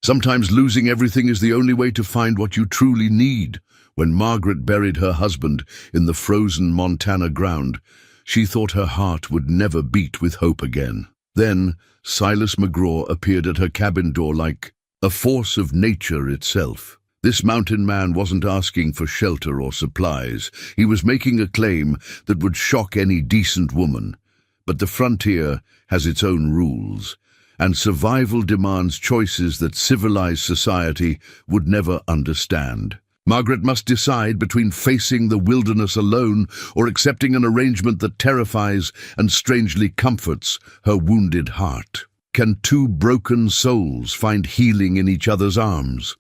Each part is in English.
Sometimes losing everything is the only way to find what you truly need. When Margaret buried her husband in the frozen Montana ground, she thought her heart would never beat with hope again. Then Silas McGraw appeared at her cabin door like a force of nature itself. This mountain man wasn't asking for shelter or supplies. He was making a claim that would shock any decent woman. But the frontier has its own rules, and survival demands choices that civilized society would never understand. Margaret must decide between facing the wilderness alone or accepting an arrangement that terrifies and strangely comforts her wounded heart. Can two broken souls find healing in each other's arms?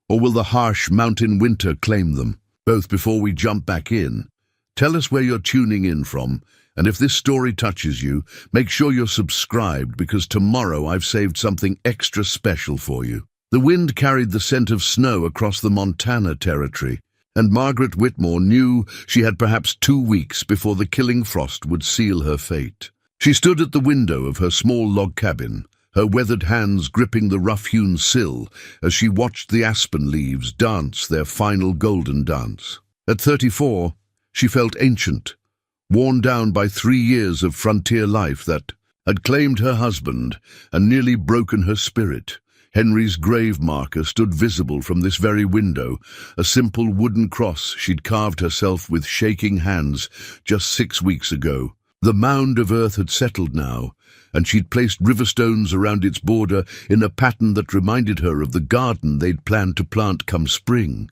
Or will the harsh mountain winter claim them? Both. Before we jump back in, tell us where you're tuning in from, and if this story touches you, make sure you're subscribed because tomorrow I've saved something extra special for you. The wind carried the scent of snow across the Montana territory, and Margaret Whitmore knew she had perhaps 2 weeks before the killing frost would seal her fate. She stood at the window of her small log cabin, her weathered hands gripping the rough-hewn sill as she watched the aspen leaves dance their final golden dance. At 34, she felt ancient, worn down by 3 years of frontier life that had claimed her husband and nearly broken her spirit. Henry's grave marker stood visible from this very window, a simple wooden cross she'd carved herself with shaking hands just 6 weeks ago. The mound of earth had settled now, and she'd placed river stones around its border in a pattern that reminded her of the garden they'd planned to plant come spring.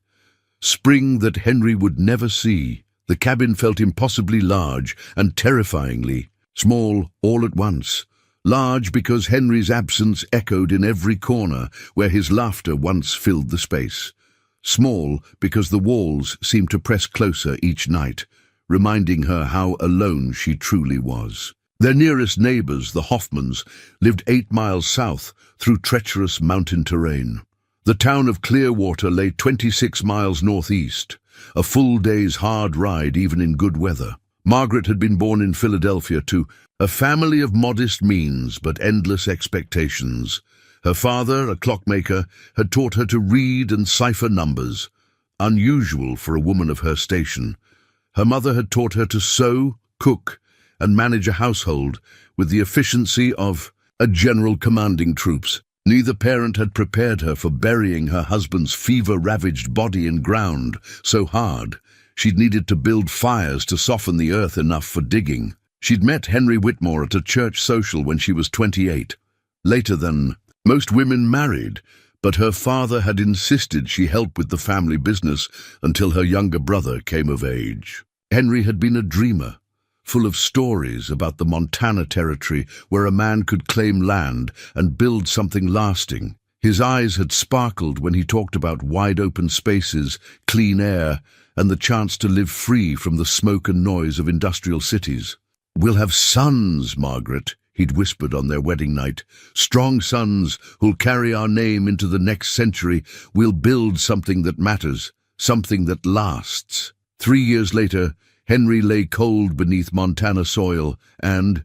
Spring that Henry would never see. The cabin felt impossibly large and terrifyingly small all at once. Large because Henry's absence echoed in every corner where his laughter once filled the space. Small because the walls seemed to press closer each night, reminding her how alone she truly was. Their nearest neighbors, the Hoffmans, lived 8 miles south through treacherous mountain terrain. The town of Clearwater lay 26 miles northeast, a full day's hard ride even in good weather. Margaret had been born in Philadelphia to a family of modest means but endless expectations. Her father, a clockmaker, had taught her to read and cipher numbers, unusual for a woman of her station. Her mother had taught her to sew, cook, and manage a household with the efficiency of a general commanding troops. Neither parent had prepared her for burying her husband's fever-ravaged body in ground so hard she'd needed to build fires to soften the earth enough for digging. She'd met Henry Whitmore at a church social when she was 28. Later than most women married, but her father had insisted she help with the family business until her younger brother came of age. Henry had been a dreamer, full of stories about the Montana territory where a man could claim land and build something lasting. His eyes had sparkled when he talked about wide-open spaces, clean air, and the chance to live free from the smoke and noise of industrial cities. "We'll have sons, Margaret," he'd whispered on their wedding night. "Strong sons who'll carry our name into the next century. We'll build something that matters, something that lasts." 3 years later, Henry lay cold beneath Montana soil, and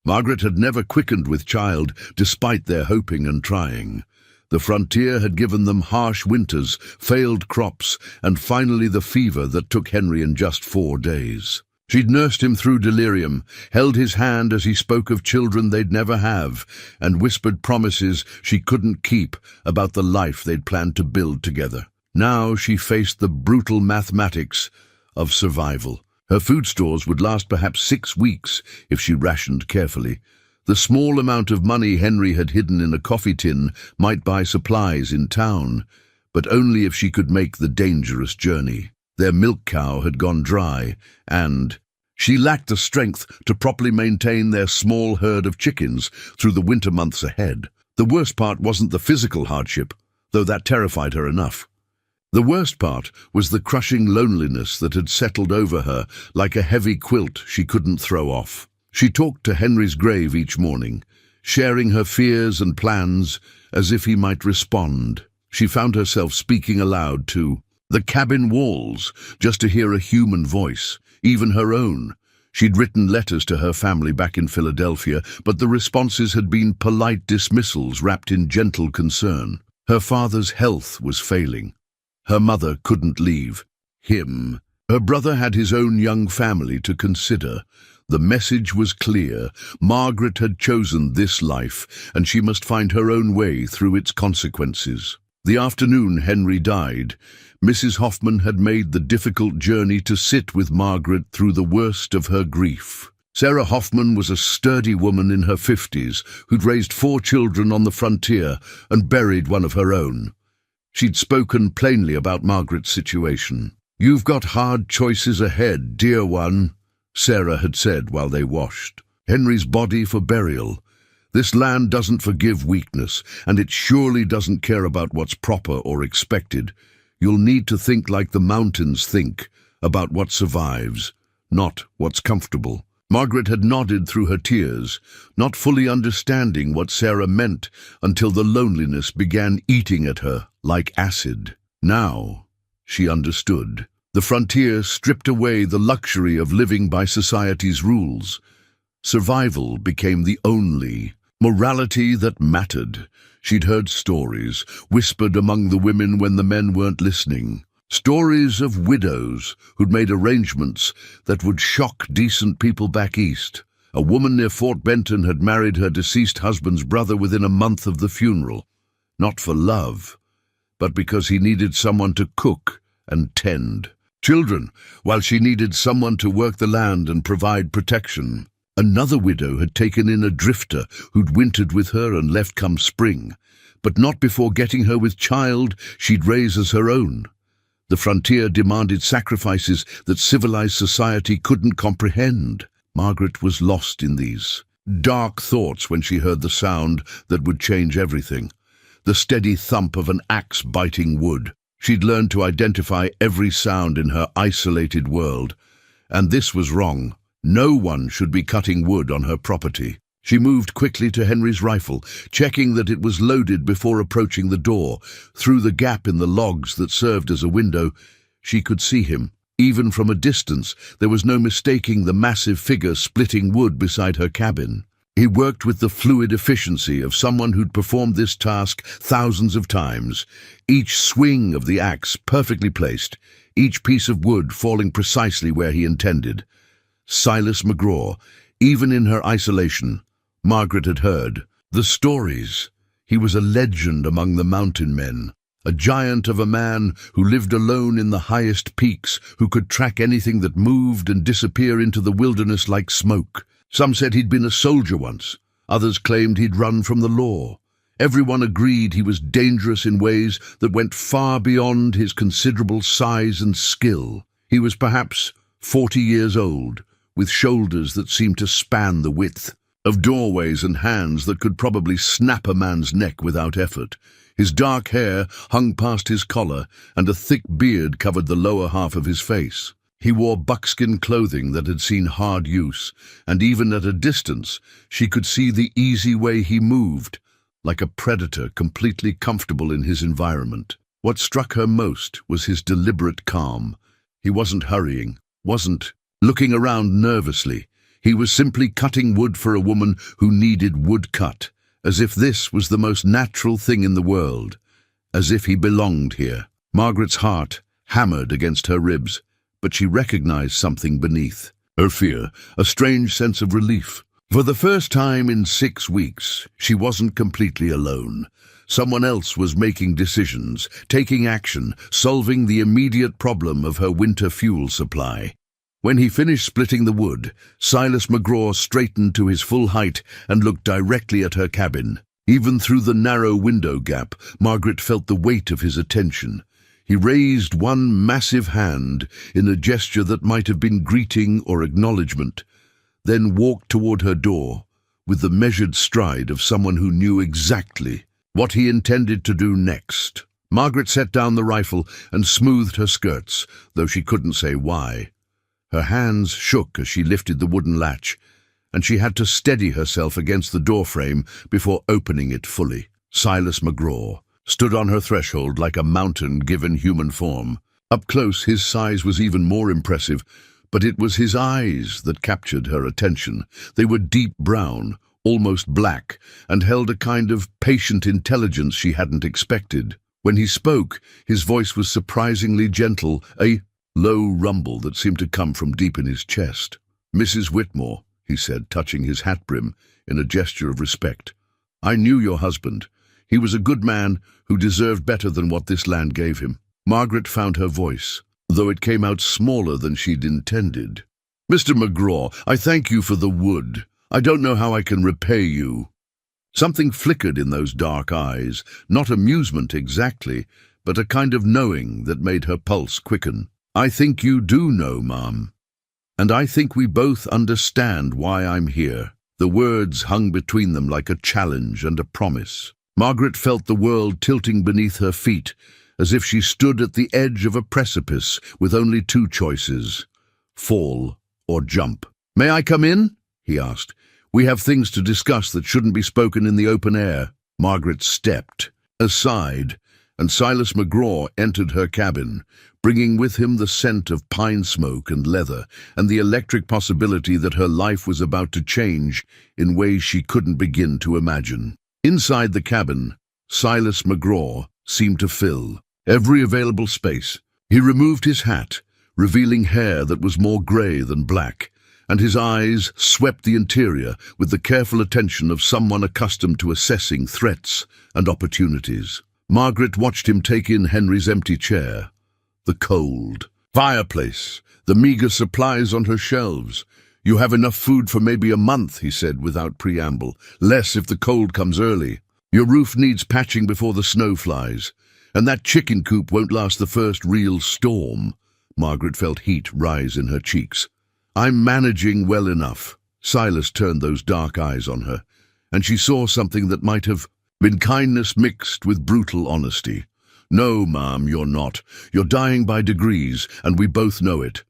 Margaret had never quickened with child, despite their hoping and trying. The frontier had given them harsh winters, failed crops, and finally the fever that took Henry in just 4 days. She'd nursed him through delirium, held his hand as he spoke of children they'd never have, and whispered promises she couldn't keep about the life they'd planned to build together. Now she faced the brutal mathematics of survival. Her food stores would last perhaps 6 weeks if she rationed carefully. The small amount of money Henry had hidden in a coffee tin might buy supplies in town, but only if she could make the dangerous journey. Their milk cow had gone dry, and she lacked the strength to properly maintain their small herd of chickens through the winter months ahead. The worst part wasn't the physical hardship, though that terrified her enough. The worst part was the crushing loneliness that had settled over her like a heavy quilt she couldn't throw off. She talked to Henry's grave each morning, sharing her fears and plans as if he might respond. She found herself speaking aloud to the cabin walls just to hear a human voice, even her own. She'd written letters to her family back in Philadelphia, but the responses had been polite dismissals wrapped in gentle concern. Her father's health was failing. Her mother couldn't leave him. Her brother had his own young family to consider. The message was clear. Margaret had chosen this life, and she must find her own way through its consequences. The afternoon Henry died, Mrs. Hoffman had made the difficult journey to sit with Margaret through the worst of her grief. Sarah Hoffman was a sturdy woman in her 50s who'd raised 4 children on the frontier and buried one of her own. She'd spoken plainly about Margaret's situation. "You've got hard choices ahead, dear one," Sarah had said while they washed. "Henry's body for burial. This land doesn't forgive weakness, and it surely doesn't care about what's proper or expected. You'll need to think like the mountains think, about what survives, not what's comfortable." Margaret had nodded through her tears, not fully understanding what Sarah meant until the loneliness began eating at her like acid. Now she understood. The frontier stripped away the luxury of living by society's rules. Survival became the only morality that mattered. She'd heard stories, whispered among the women when the men weren't listening. Stories of widows who'd made arrangements that would shock decent people back east. A woman near Fort Benton had married her deceased husband's brother within a month of the funeral. Not for love, but because he needed someone to cook and tend children, while she needed someone to work the land and provide protection. Another widow had taken in a drifter who'd wintered with her and left come spring, but not before getting her with child she'd raise as her own. The frontier demanded sacrifices that civilized society couldn't comprehend. Margaret was lost in these dark thoughts when she heard the sound that would change everything, the steady thump of an axe biting wood. She'd learned to identify every sound in her isolated world, and this was wrong. No one should be cutting wood on her property. She moved quickly to Henry's rifle, checking that it was loaded before approaching the door. Through the gap in the logs that served as a window, she could see him. Even from a distance, there was no mistaking the massive figure splitting wood beside her cabin. He worked with the fluid efficiency of someone who'd performed this task thousands of times, each swing of the axe perfectly placed, each piece of wood falling precisely where he intended. Silas McGraw, even in her isolation, Margaret had heard the stories. He was a legend among the mountain men, a giant of a man who lived alone in the highest peaks, who could track anything that moved and disappear into the wilderness like smoke. Some said he'd been a soldier once. Others claimed he'd run from the law. Everyone agreed he was dangerous in ways that went far beyond his considerable size and skill. He was perhaps 40 years old, with shoulders that seemed to span the width of doorways and hands that could probably snap a man's neck without effort. His dark hair hung past his collar, and a thick beard covered the lower half of his face. He wore buckskin clothing that had seen hard use, and even at a distance, she could see the easy way he moved, like a predator completely comfortable in his environment. What struck her most was his deliberate calm. He wasn't hurrying, wasn't looking around nervously. He was simply cutting wood for a woman who needed wood cut, as if this was the most natural thing in the world, as if he belonged here. Margaret's heart hammered against her ribs, but she recognized something beneath her fear, a strange sense of relief. For the first time in 6 weeks, she wasn't completely alone. Someone else was making decisions, taking action, solving the immediate problem of her winter fuel supply. When he finished splitting the wood, Silas McGraw straightened to his full height and looked directly at her cabin. Even through the narrow window gap, Margaret felt the weight of his attention. He raised one massive hand in a gesture that might have been greeting or acknowledgement, then walked toward her door with the measured stride of someone who knew exactly what he intended to do next. Margaret set down the rifle and smoothed her skirts, though she couldn't say why. Her hands shook as she lifted the wooden latch, and she had to steady herself against the doorframe before opening it fully. Silas McGraw stood on her threshold like a mountain given human form. Up close, his size was even more impressive, but it was his eyes that captured her attention. They were deep brown, almost black, and held a kind of patient intelligence she hadn't expected. When he spoke, his voice was surprisingly gentle, a low rumble that seemed to come from deep in his chest. "Mrs. Whitmore," he said, touching his hat brim in a gesture of respect. "I knew your husband. He was a good man who deserved better than what this land gave him." Margaret found her voice, though it came out smaller than she'd intended. "Mr. McGraw, I thank you for the wood. I don't know how I can repay you." Something flickered in those dark eyes, not amusement exactly, but a kind of knowing that made her pulse quicken. "I think you do know, ma'am. And I think we both understand why I'm here." The words hung between them like a challenge and a promise. Margaret felt the world tilting beneath her feet, as if she stood at the edge of a precipice with only two choices: fall or jump. "May I come in?" he asked. "We have things to discuss that shouldn't be spoken in the open air." Margaret stepped aside, and Silas McGraw entered her cabin, bringing with him the scent of pine smoke and leather, and the electric possibility that her life was about to change in ways she couldn't begin to imagine. Inside the cabin, Silas McGraw seemed to fill every available space. He removed his hat, revealing hair that was more grey than black, and his eyes swept the interior with the careful attention of someone accustomed to assessing threats and opportunities. Margaret watched him take in Henry's empty chair, the cold fireplace, the meager supplies on her shelves. "You have enough food for maybe a month," he said without preamble. "Less if the cold comes early. Your roof needs patching before the snow flies, and that chicken coop won't last the first real storm." Margaret felt heat rise in her cheeks. "I'm managing well enough." Silas turned those dark eyes on her, and she saw something that might have been kindness mixed with brutal honesty. "No, ma'am, you're not. You're dying by degrees, and we both know it."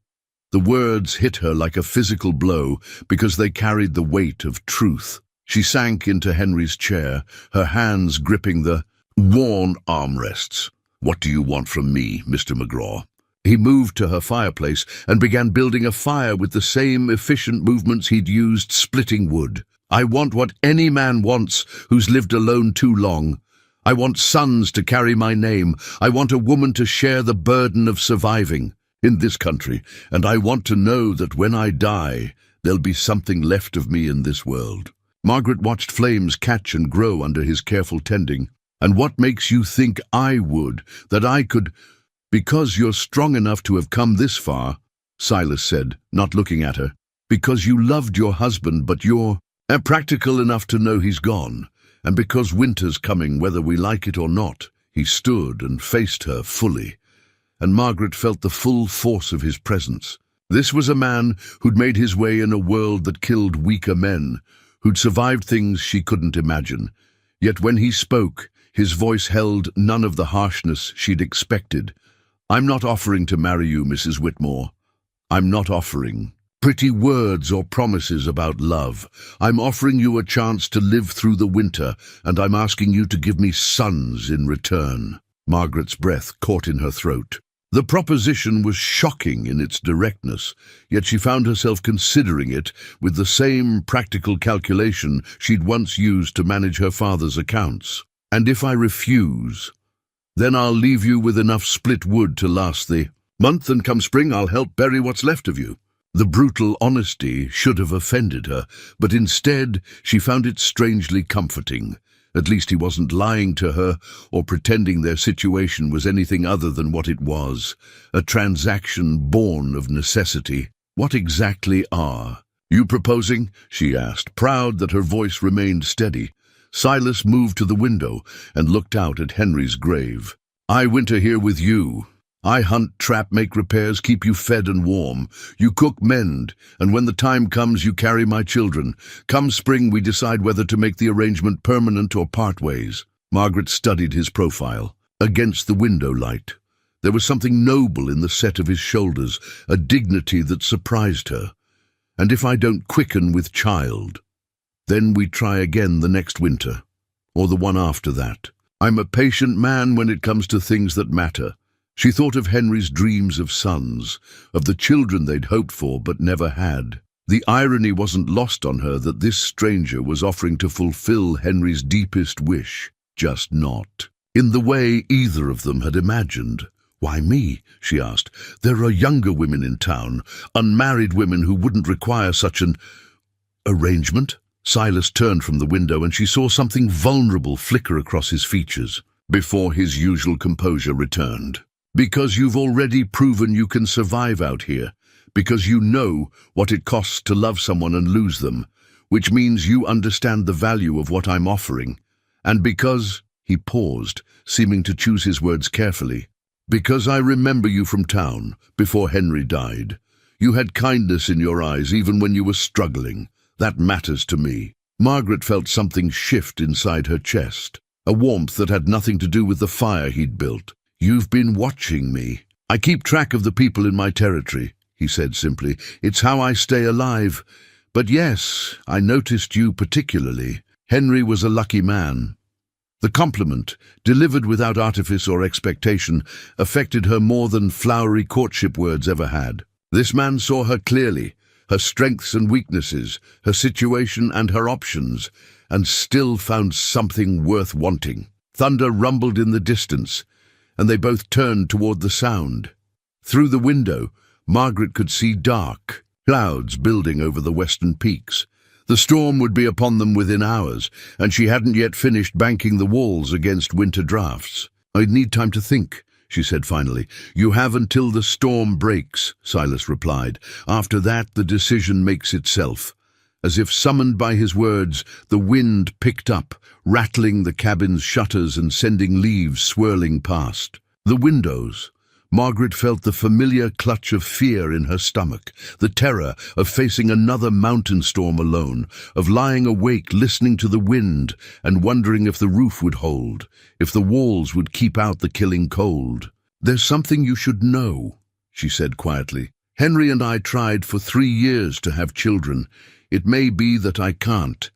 The words hit her like a physical blow because they carried the weight of truth. She sank into Henry's chair, her hands gripping the worn armrests. "What do you want from me, Mr. McGraw?" He moved to her fireplace and began building a fire with the same efficient movements he'd used splitting wood. "I want what any man wants who's lived alone too long. I want sons to carry my name. I want a woman to share the burden of surviving in this country, and I want to know that when I die, there'll be something left of me in this world." Margaret watched flames catch and grow under his careful tending. "And what makes you think I would, that I could—" "Because you're strong enough to have come this far," Silas said, not looking at her. "Because you loved your husband, but you're practical enough to know he's gone. And because winter's coming whether we like it or not." He stood and faced her fully, and Margaret felt the full force of his presence. This was a man who'd made his way in a world that killed weaker men, who'd survived things she couldn't imagine. Yet when he spoke, his voice held none of the harshness she'd expected. "I'm not offering to marry you, Mrs. Whitmore. I'm not offering pretty words or promises about love. I'm offering you a chance to live through the winter, and I'm asking you to give me sons in return." Margaret's breath caught in her throat. The proposition was shocking in its directness, yet she found herself considering it with the same practical calculation she'd once used to manage her father's accounts. "And if I refuse, then I'll leave you with enough split wood to last the month, and come spring I'll help bury what's left of you." The brutal honesty should have offended her, but instead she found it strangely comforting. At least he wasn't lying to her or pretending their situation was anything other than what it was, a transaction born of necessity. "What exactly are you proposing?" she asked, proud that her voice remained steady. Silas moved to the window and looked out at Henry's grave. "I winter here with you. I hunt, trap, make repairs, keep you fed and warm. You cook, mend, and when the time comes you carry my children. Come spring we decide whether to make the arrangement permanent or part ways." Margaret studied his profile against the window light. There was something noble in the set of his shoulders, a dignity that surprised her. "And if I don't quicken with child, then we try again the next winter, or the one after that. I'm a patient man when it comes to things that matter." She thought of Henry's dreams of sons, of the children they'd hoped for but never had. The irony wasn't lost on her that this stranger was offering to fulfill Henry's deepest wish, just not in the way either of them had imagined. "Why me?" she asked. "There are younger women in town, unmarried women who wouldn't require such an arrangement." Silas turned from the window and she saw something vulnerable flicker across his features before his usual composure returned. "Because you've already proven you can survive out here. Because you know what it costs to love someone and lose them, which means you understand the value of what I'm offering. And because," he paused, seeming to choose his words carefully, "because I remember you from town, before Henry died. You had kindness in your eyes even when you were struggling. That matters to me." Margaret felt something shift inside her chest, a warmth that had nothing to do with the fire he'd built. "You've been watching me. I keep track of the people in my territory," he said simply. "It's how I stay alive. But yes, I noticed you particularly. Henry was a lucky man." The compliment, delivered without artifice or expectation, affected her more than flowery courtship words ever had. This man saw her clearly, her strengths and weaknesses, her situation and her options, and still found something worth wanting. Thunder rumbled in the distance, and they both turned toward the sound. Through the window, Margaret could see dark clouds building over the western peaks. The storm would be upon them within hours, and she hadn't yet finished banking the walls against winter drafts. "I need time to think," she said finally. "You have until the storm breaks," Silas replied. "After that, the decision makes itself." As if summoned by his words, the wind picked up, rattling the cabin's shutters and sending leaves swirling past. The windows. Margaret felt the familiar clutch of fear in her stomach, the terror of facing another mountain storm alone, of lying awake listening to the wind and wondering if the roof would hold, if the walls would keep out the killing cold. "There's something you should know," she said quietly. "Henry and I tried for 3 years to have children. It may be that I can't,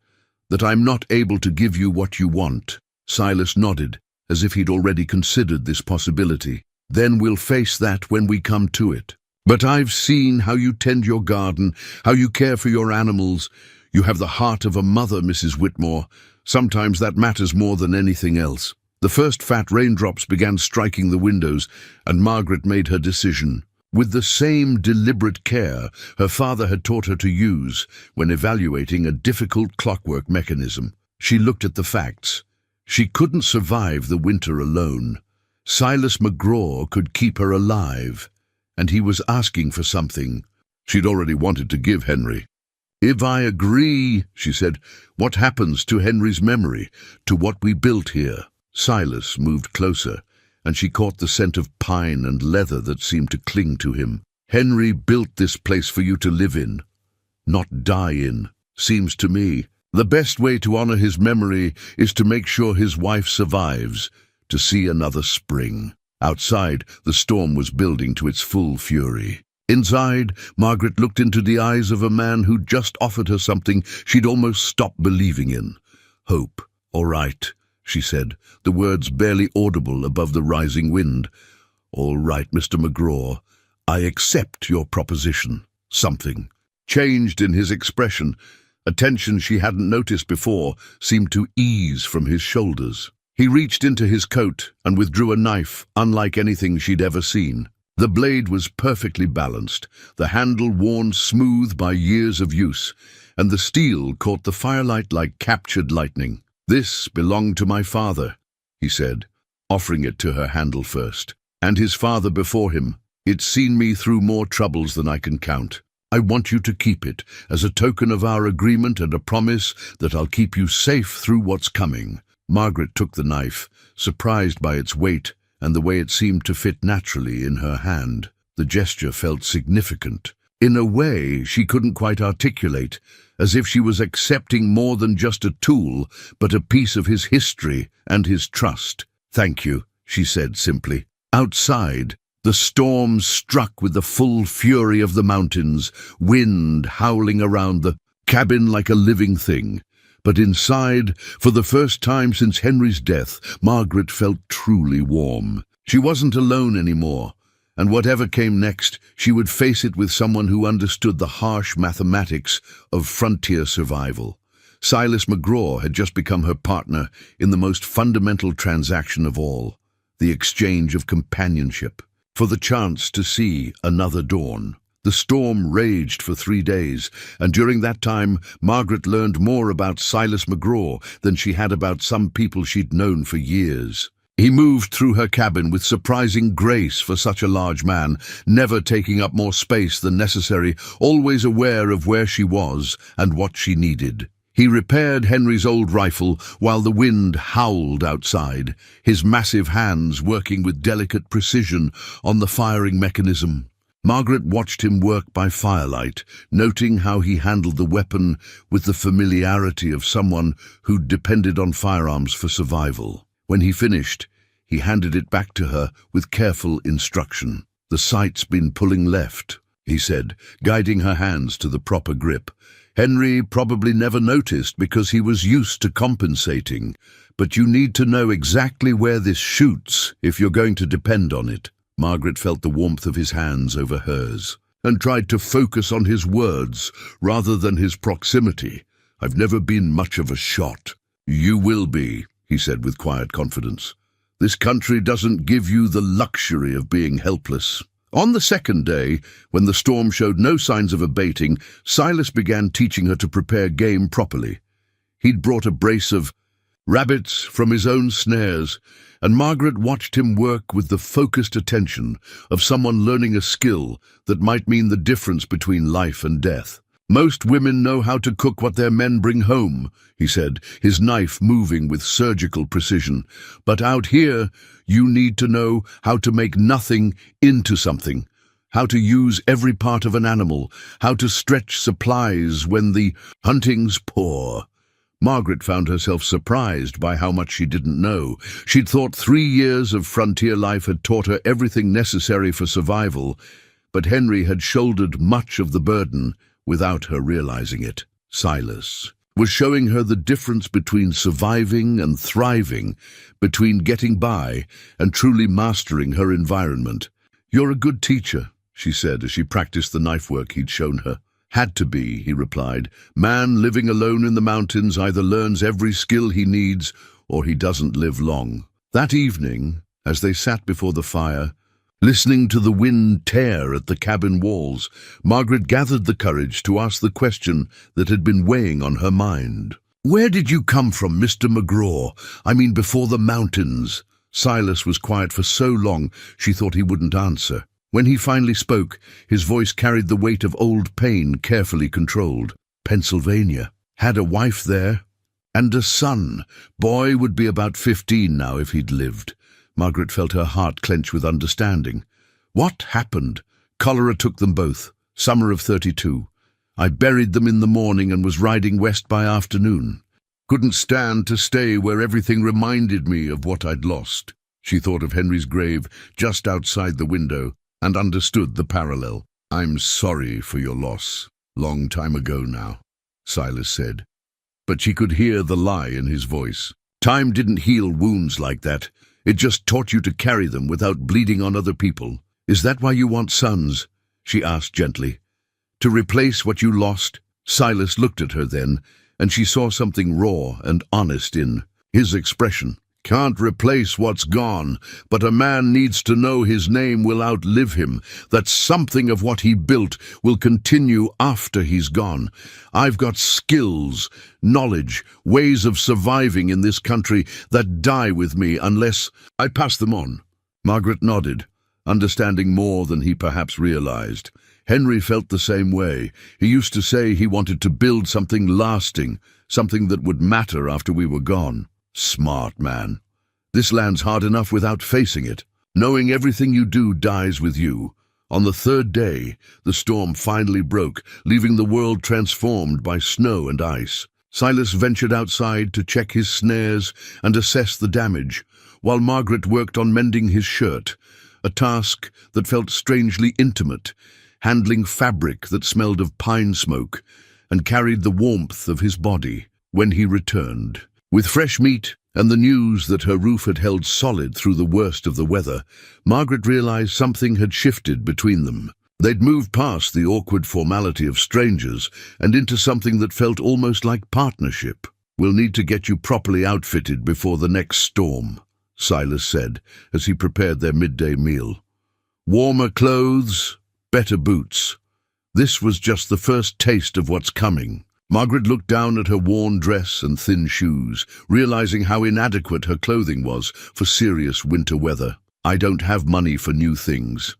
that I'm not able to give you what you want." Silas nodded, as if he'd already considered this possibility. "Then we'll face that when we come to it. But I've seen how you tend your garden, how you care for your animals. You have the heart of a mother, Mrs. Whitmore. Sometimes that matters more than anything else." The first fat raindrops began striking the windows, and Margaret made her decision. With the same deliberate care her father had taught her to use when evaluating a difficult clockwork mechanism, she looked at the facts. She couldn't survive the winter alone. Silas McGraw could keep her alive, and he was asking for something she'd already wanted to give Henry. "If I agree," she said, "what happens to Henry's memory, to what we built here?" Silas moved closer, and she caught the scent of pine and leather that seemed to cling to him. "Henry built this place for you to live in, not die in. Seems to me the best way to honor his memory is to make sure his wife survives, to see another spring." Outside, the storm was building to its full fury. Inside, Margaret looked into the eyes of a man who'd just offered her something she'd almost stopped believing in. "Hope. All right," she said, the words barely audible above the rising wind. "All right, Mr. McGraw. I accept your proposition." Something changed in his expression. A tension she hadn't noticed before seemed to ease from his shoulders. He reached into his coat and withdrew a knife unlike anything she'd ever seen. The blade was perfectly balanced, the handle worn smooth by years of use, and the steel caught the firelight like captured lightning. "This belonged to my father," he said, offering it to her handle first. "And his father before him. It's seen me through more troubles than I can count. I want you to keep it as a token of our agreement and a promise that I'll keep you safe through what's coming." Margaret took the knife, surprised by its weight and the way it seemed to fit naturally in her hand. The gesture felt significant, in a way she couldn't quite articulate, as if she was accepting more than just a tool, but a piece of his history and his trust. "Thank you," she said simply. Outside, the storm struck with the full fury of the mountains, wind howling around the cabin like a living thing. But inside, for the first time since Henry's death, Margaret felt truly warm. She wasn't alone anymore, And whatever came next, she would face it with someone who understood the harsh mathematics of frontier survival. Silas McGraw had just become her partner in the most fundamental transaction of all, the exchange of companionship, for the chance to see another dawn. The storm raged for 3 days, and during that time, Margaret learned more about Silas McGraw than she had about some people she'd known for years. He moved through her cabin with surprising grace for such a large man, never taking up more space than necessary, always aware of where she was and what she needed. He repaired Henry's old rifle while the wind howled outside, his massive hands working with delicate precision on the firing mechanism. Margaret watched him work by firelight, noting how he handled the weapon with the familiarity of someone who'd depended on firearms for survival. When he finished, he handed it back to her with careful instruction. "The sight's been pulling left," he said, guiding her hands to the proper grip. "Henry probably never noticed because he was used to compensating, but you need to know exactly where this shoots if you're going to depend on it." Margaret felt the warmth of his hands over hers and tried to focus on his words rather than his proximity. "I've never been much of a shot." "You will be," he said with quiet confidence. "This country doesn't give you the luxury of being helpless." On the second day, when the storm showed no signs of abating, Silas began teaching her to prepare game properly. He'd brought a brace of rabbits from his own snares, and Margaret watched him work with the focused attention of someone learning a skill that might mean the difference between life and death. "Most women know how to cook what their men bring home," he said, his knife moving with surgical precision. "But out here, you need to know how to make nothing into something, how to use every part of an animal, how to stretch supplies when the hunting's poor." Margaret found herself surprised by how much she didn't know. She'd thought 3 years of frontier life had taught her everything necessary for survival, but Henry had shouldered much of the burden without her realizing it. Silas was showing her the difference between surviving and thriving, between getting by and truly mastering her environment. "You're a good teacher," she said as she practiced the knife work he'd shown her. "Had to be," he replied. "Man living alone in the mountains either learns every skill he needs or he doesn't live long." That evening, as they sat before the fire, listening to the wind tear at the cabin walls, Margaret gathered the courage to ask the question that had been weighing on her mind. "Where did you come from, Mr. McGraw? I mean, before the mountains?" Silas was quiet for so long she thought he wouldn't answer. When he finally spoke, his voice carried the weight of old pain carefully controlled. "Pennsylvania. Had a wife there. And a son. Boy would be about 15 now if he'd lived." Margaret felt her heart clench with understanding. "What happened?" "Cholera took them both. Summer of 32. I buried them in the morning and was riding west by afternoon. Couldn't stand to stay where everything reminded me of what I'd lost." She thought of Henry's grave just outside the window and understood the parallel. "I'm sorry for your loss. Long time ago now," Silas said. But she could hear the lie in his voice. "Time didn't heal wounds like that. It just taught you to carry them without bleeding on other people. Is that why you want sons?" she asked gently. "To replace what you lost?" Silas looked at her then, and she saw something raw and honest in his expression. "Can't replace what's gone, but a man needs to know his name will outlive him, that something of what he built will continue after he's gone. I've got skills, knowledge, ways of surviving in this country that die with me unless I pass them on." Margaret nodded, understanding more than he perhaps realized. Henry felt the same way. He used to say he wanted to build something lasting, something that would matter after we were gone. Smart man. This land's hard enough without facing it. Knowing everything you do dies with you. On the third day, the storm finally broke, leaving the world transformed by snow and ice. Silas ventured outside to check his snares and assess the damage, while Margaret worked on mending his shirt, a task that felt strangely intimate, handling fabric that smelled of pine smoke and carried the warmth of his body. When he returned, with fresh meat and the news that her roof had held solid through the worst of the weather, Margaret realized something had shifted between them. They'd moved past the awkward formality of strangers and into something that felt almost like partnership. "We'll need to get you properly outfitted before the next storm," Silas said as he prepared their midday meal. "Warmer clothes, better boots." This was just the first taste of what's coming. Margaret looked down at her worn dress and thin shoes, realizing how inadequate her clothing was for serious winter weather. "I don't have money for new things."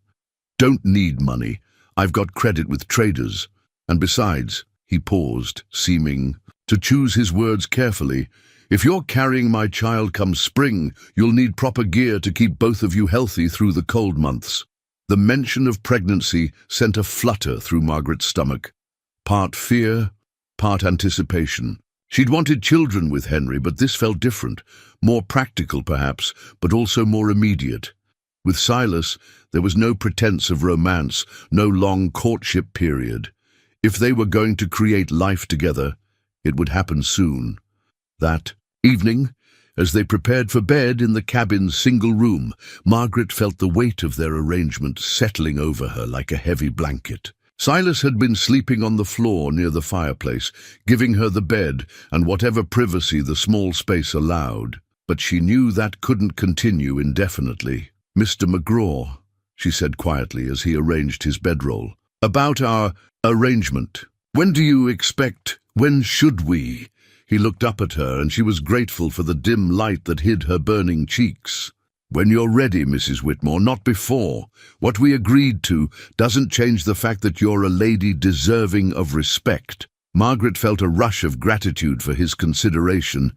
"Don't need money. I've got credit with traders. And besides," he paused, seeming to choose his words carefully, "if you're carrying my child come spring, you'll need proper gear to keep both of you healthy through the cold months." The mention of pregnancy sent a flutter through Margaret's stomach, part fear, part anticipation. She'd wanted children with Henry, but this felt different, more practical perhaps, but also more immediate. With Silas, there was no pretense of romance, no long courtship period. If they were going to create life together, it would happen soon. That evening, as they prepared for bed in the cabin's single room, Margaret felt the weight of their arrangement settling over her like a heavy blanket. Silas had been sleeping on the floor near the fireplace, giving her the bed and whatever privacy the small space allowed. But she knew that couldn't continue indefinitely. "Mr. McGraw," she said quietly as he arranged his bedroll. "About our arrangement. When should we?" He looked up at her, and she was grateful for the dim light that hid her burning cheeks. "When you're ready, Mrs. Whitmore, not before. What we agreed to doesn't change the fact that you're a lady deserving of respect." Margaret felt a rush of gratitude for his consideration,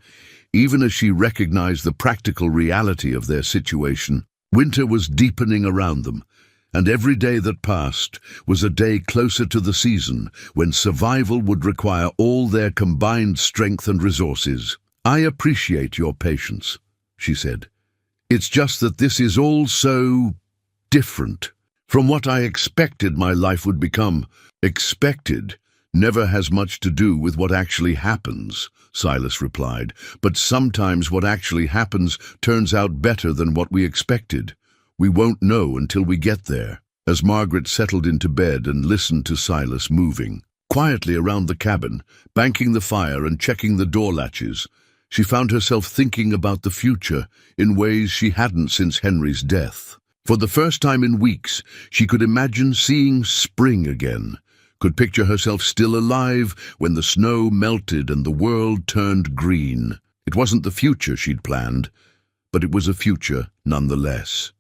even as she recognized the practical reality of their situation. Winter was deepening around them, and every day that passed was a day closer to the season when survival would require all their combined strength and resources. "I appreciate your patience," she said. "It's just that this is all so different from what I expected my life would become." "Expected never has much to do with what actually happens," Silas replied, "but sometimes what actually happens turns out better than what we expected. We won't know until we get there." As Margaret settled into bed and listened to Silas moving quietly around the cabin, banking the fire and checking the door latches, she found herself thinking about the future in ways she hadn't since Henry's death. For the first time in weeks, she could imagine seeing spring again, could picture herself still alive when the snow melted and the world turned green. It wasn't the future she'd planned, but it was a future nonetheless.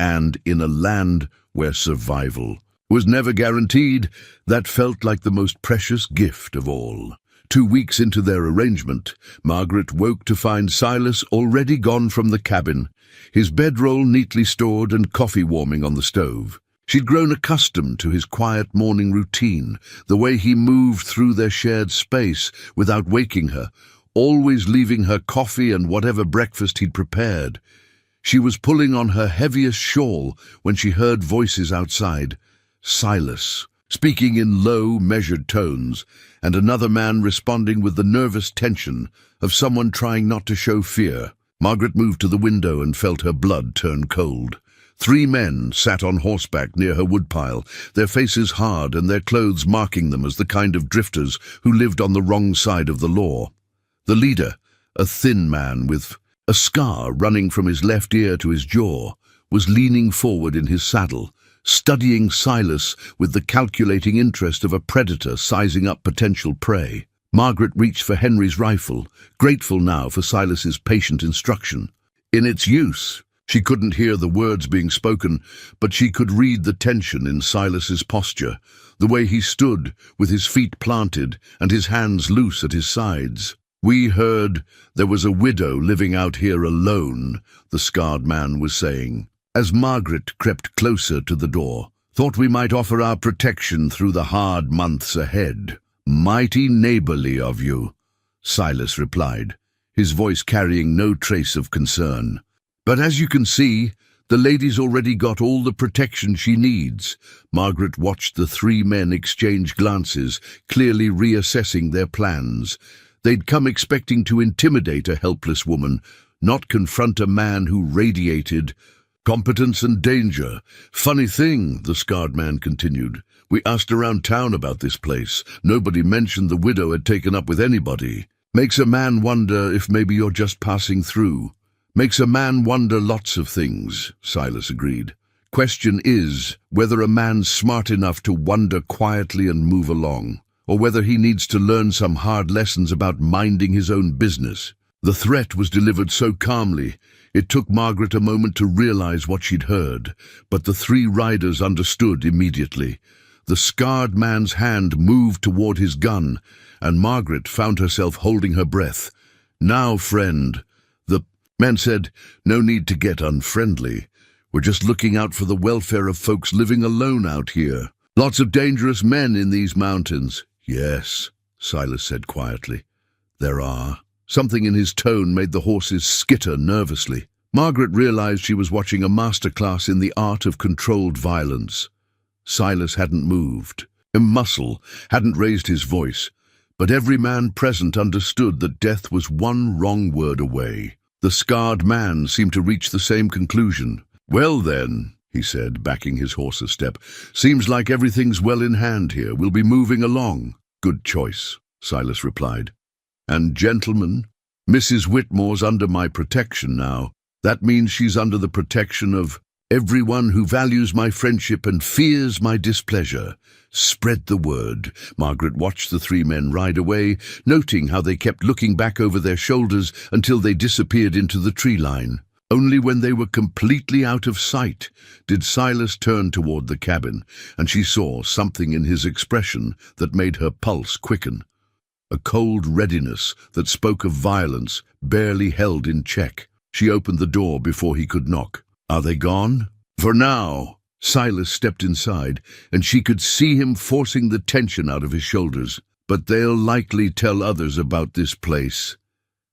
And in a land where survival was never guaranteed, that felt like the most precious gift of all. 2 weeks into their arrangement, Margaret woke to find Silas already gone from the cabin, his bedroll neatly stored and coffee warming on the stove. She'd grown accustomed to his quiet morning routine, the way he moved through their shared space without waking her, always leaving her coffee and whatever breakfast he'd prepared. She was pulling on her heaviest shawl when she heard voices outside. Silas, speaking in low, measured tones, and another man responding with the nervous tension of someone trying not to show fear. Margaret moved to the window and felt her blood turn cold. 3 men sat on horseback near her woodpile, their faces hard and their clothes marking them as the kind of drifters who lived on the wrong side of the law. The leader, a thin man with a scar running from his left ear to his jaw, was leaning forward in his saddle, studying Silas with the calculating interest of a predator sizing up potential prey. Margaret reached for Henry's rifle, grateful now for Silas's patient instruction. In its use, she couldn't hear the words being spoken, but she could read the tension in Silas's posture, the way he stood with his feet planted and his hands loose at his sides. "We heard there was a widow living out here alone," the scarred man was saying. As Margaret crept closer to the door, "Thought we might offer our protection through the hard months ahead." "Mighty neighborly of you," Silas replied, his voice carrying no trace of concern. "But as you can see, the lady's already got all the protection she needs." Margaret watched the 3 men exchange glances, clearly reassessing their plans. They'd come expecting to intimidate a helpless woman, not confront a man who radiated competence and danger. Funny thing, the scarred man continued. We asked around town about this place. Nobody mentioned the widow had taken up with anybody. Makes a man wonder if maybe you're just passing through. Makes a man wonder lots of things, Silas agreed. Question is whether a man's smart enough to wonder quietly and move along, or whether he needs to learn some hard lessons about minding his own business. The threat was delivered so calmly, it took Margaret a moment to realize what she'd heard, but the three riders understood immediately. The scarred man's hand moved toward his gun, and Margaret found herself holding her breath. Now, friend, the man said, no need to get unfriendly. We're just looking out for the welfare of folks living alone out here. Lots of dangerous men in these mountains. Yes, Silas said quietly. There are. Something in his tone made the horses skitter nervously. Margaret realized she was watching a masterclass in the art of controlled violence. Silas hadn't moved. A muscle hadn't raised his voice, but every man present understood that death was one wrong word away. The scarred man seemed to reach the same conclusion. Well then, he said, backing his horse a step, seems like everything's well in hand here. We'll be moving along. Good choice, Silas replied. And gentlemen, Mrs. Whitmore's under my protection now. That means she's under the protection of everyone who values my friendship and fears my displeasure. Spread the word. Margaret watched the three men ride away, noting how they kept looking back over their shoulders until they disappeared into the tree line. Only when they were completely out of sight did Silas turn toward the cabin, and she saw something in his expression that made her pulse quicken. A cold readiness that spoke of violence, barely held in check. She opened the door before he could knock. Are they gone? For now. Silas stepped inside, and she could see him forcing the tension out of his shoulders. But they'll likely tell others about this place.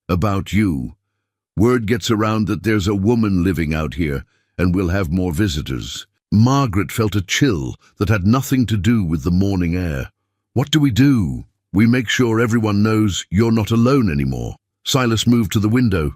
About you. Word gets around that there's a woman living out here, and we'll have more visitors. Margaret felt a chill that had nothing to do with the morning air. What do we do? We make sure everyone knows you're not alone anymore. Silas moved to the window,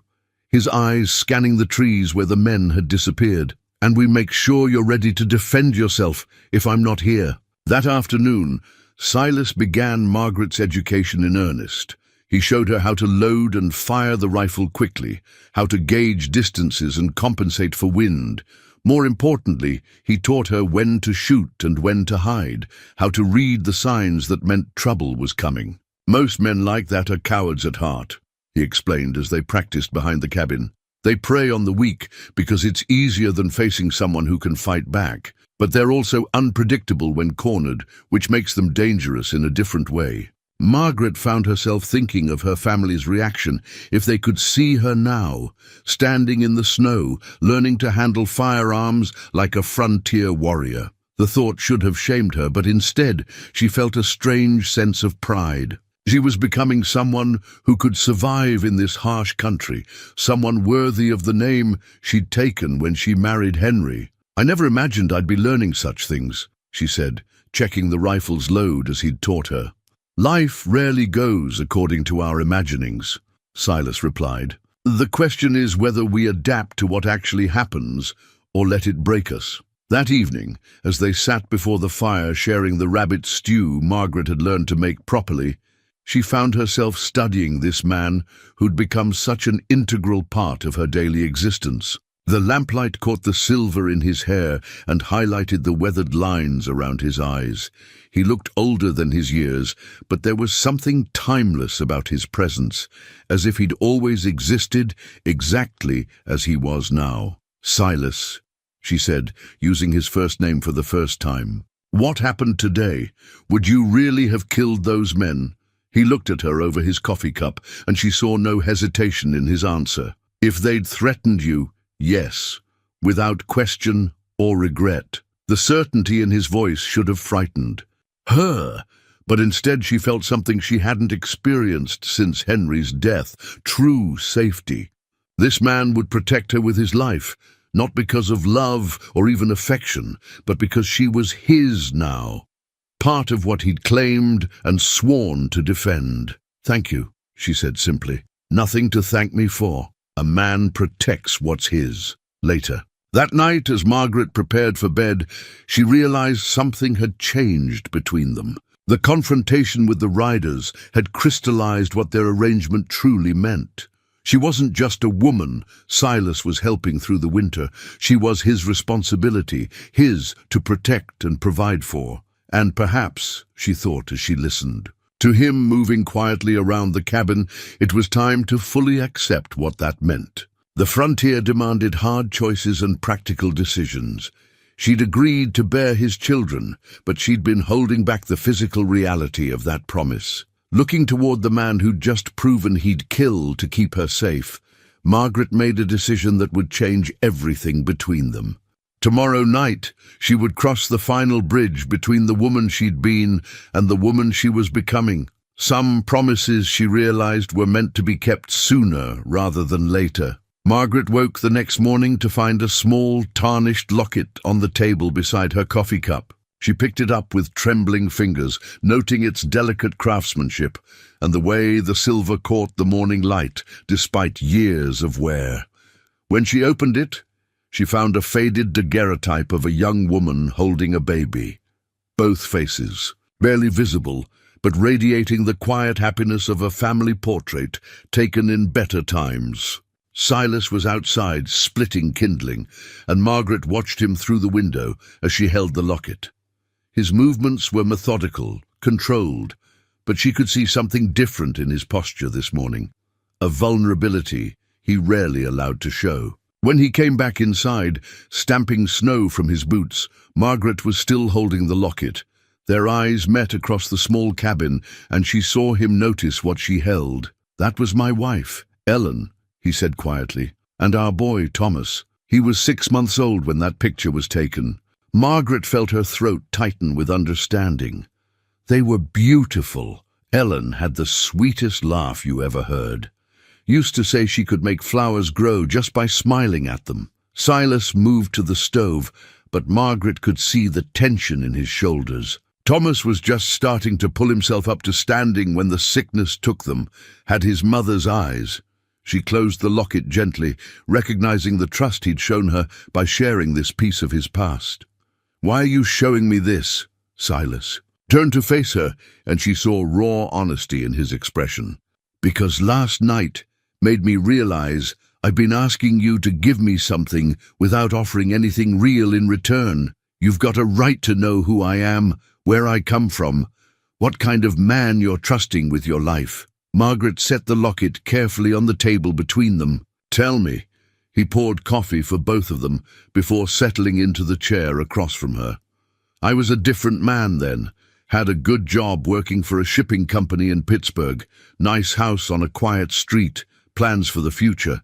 his eyes scanning the trees where the men had disappeared. And we make sure you're ready to defend yourself if I'm not here. That afternoon, Silas began Margaret's education in earnest. He showed her how to load and fire the rifle quickly, how to gauge distances and compensate for wind. More importantly, he taught her when to shoot and when to hide, how to read the signs that meant trouble was coming. Most men like that are cowards at heart, he explained as they practiced behind the cabin. They prey on the weak because it's easier than facing someone who can fight back, but they're also unpredictable when cornered, which makes them dangerous in a different way. Margaret found herself thinking of her family's reaction if they could see her now, standing in the snow, learning to handle firearms like a frontier warrior. The thought should have shamed her, but instead she felt a strange sense of pride. She was becoming someone who could survive in this harsh country, someone worthy of the name she'd taken when she married Henry. I never imagined I'd be learning such things, she said, checking the rifle's load as he'd taught her. Life rarely goes according to our imaginings, Silas replied. The question is whether we adapt to what actually happens or let it break us. That evening, as they sat before the fire sharing the rabbit stew Margaret had learned to make properly, she found herself studying this man who'd become such an integral part of her daily existence. The lamplight caught the silver in his hair and highlighted the weathered lines around his eyes. He looked older than his years, but there was something timeless about his presence, as if he'd always existed exactly as he was now. Silas, she said, using his first name for the first time. What happened today? Would you really have killed those men? He looked at her over his coffee cup, and she saw no hesitation in his answer. If they'd threatened you, yes, without question or regret. The certainty in his voice should have frightened her, but instead she felt something she hadn't experienced since Henry's death, true safety. This man would protect her with his life, not because of love or even affection, but because she was his now, part of what he'd claimed and sworn to defend. Thank you, she said simply. "Nothing to thank me for. A man protects what's his." Later. That night, as Margaret prepared for bed, she realized something had changed between them. The confrontation with the riders had crystallized what their arrangement truly meant. She wasn't just a woman Silas was helping through the winter. She was his responsibility, his to protect and provide for. And perhaps, she thought as she listened, to him moving quietly around the cabin, it was time to fully accept what that meant. The frontier demanded hard choices and practical decisions. She'd agreed to bear his children, but she'd been holding back the physical reality of that promise. Looking toward the man who'd just proven he'd kill to keep her safe, Margaret made a decision that would change everything between them. Tomorrow night, she would cross the final bridge between the woman she'd been and the woman she was becoming. Some promises, she realized, were meant to be kept sooner rather than later. Margaret woke the next morning to find a small, tarnished locket on the table beside her coffee cup. She picked it up with trembling fingers, noting its delicate craftsmanship and the way the silver caught the morning light, despite years of wear. When she opened it, she found a faded daguerreotype of a young woman holding a baby. Both faces, barely visible, but radiating the quiet happiness of a family portrait taken in better times. Silas was outside, splitting kindling, and Margaret watched him through the window as she held the locket. His movements were methodical, controlled, but she could see something different in his posture this morning, a vulnerability he rarely allowed to show. When he came back inside, stamping snow from his boots, Margaret was still holding the locket. Their eyes met across the small cabin, and she saw him notice what she held. "That was my wife, Ellen," he said quietly, "and our boy, Thomas. He was 6 months old when that picture was taken." Margaret felt her throat tighten with understanding. They were beautiful. Ellen had the sweetest laugh you ever heard. Used to say she could make flowers grow just by smiling at them. Silas moved to the stove, but Margaret could see the tension in his shoulders. Thomas was just starting to pull himself up to standing when the sickness took them, had his mother's eyes. She closed the locket gently, recognizing the trust he'd shown her by sharing this piece of his past. "Why are you showing me this, Silas?" Turned to face her, and she saw raw honesty in his expression. "Because last night made me realize I've been asking you to give me something without offering anything real in return. You've got a right to know who I am, where I come from, what kind of man you're trusting with your life." Margaret set the locket carefully on the table between them. "Tell me." He poured coffee for both of them before settling into the chair across from her. "I was a different man then. Had a good job working for a shipping company in Pittsburgh, nice house on a quiet street, plans for the future.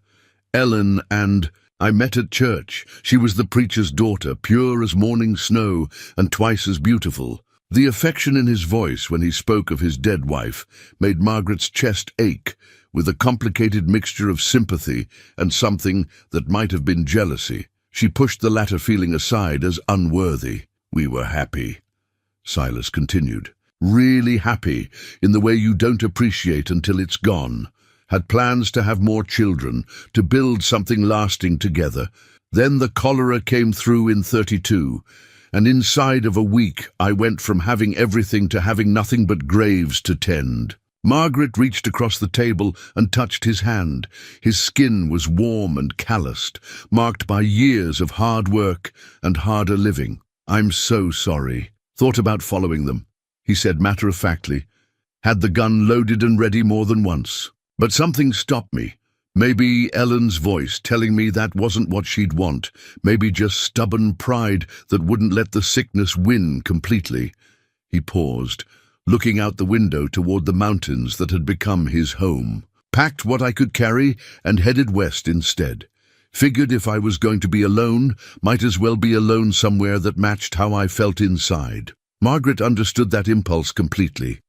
Ellen and I met at church. She was the preacher's daughter, pure as morning snow and twice as beautiful." The affection in his voice when he spoke of his dead wife made Margaret's chest ache with a complicated mixture of sympathy and something that might have been jealousy. She pushed the latter feeling aside as unworthy. "We were happy," Silas continued. "Really happy in the way you don't appreciate until it's gone. Had plans to have more children, to build something lasting together. Then the cholera came through in 32. And inside of a week, I went from having everything to having nothing but graves to tend." Margaret reached across the table and touched his hand. His skin was warm and calloused, marked by years of hard work and harder living. "I'm so sorry. Thought about following them," he said matter-of-factly. "Had the gun loaded and ready more than once. But something stopped me. Maybe Ellen's voice telling me that wasn't what she'd want. Maybe just stubborn pride that wouldn't let the sickness win completely." He paused, looking out the window toward the mountains that had become his home. "Packed what I could carry and headed west instead. Figured if I was going to be alone, might as well be alone somewhere that matched how I felt inside." Margaret understood that impulse completely.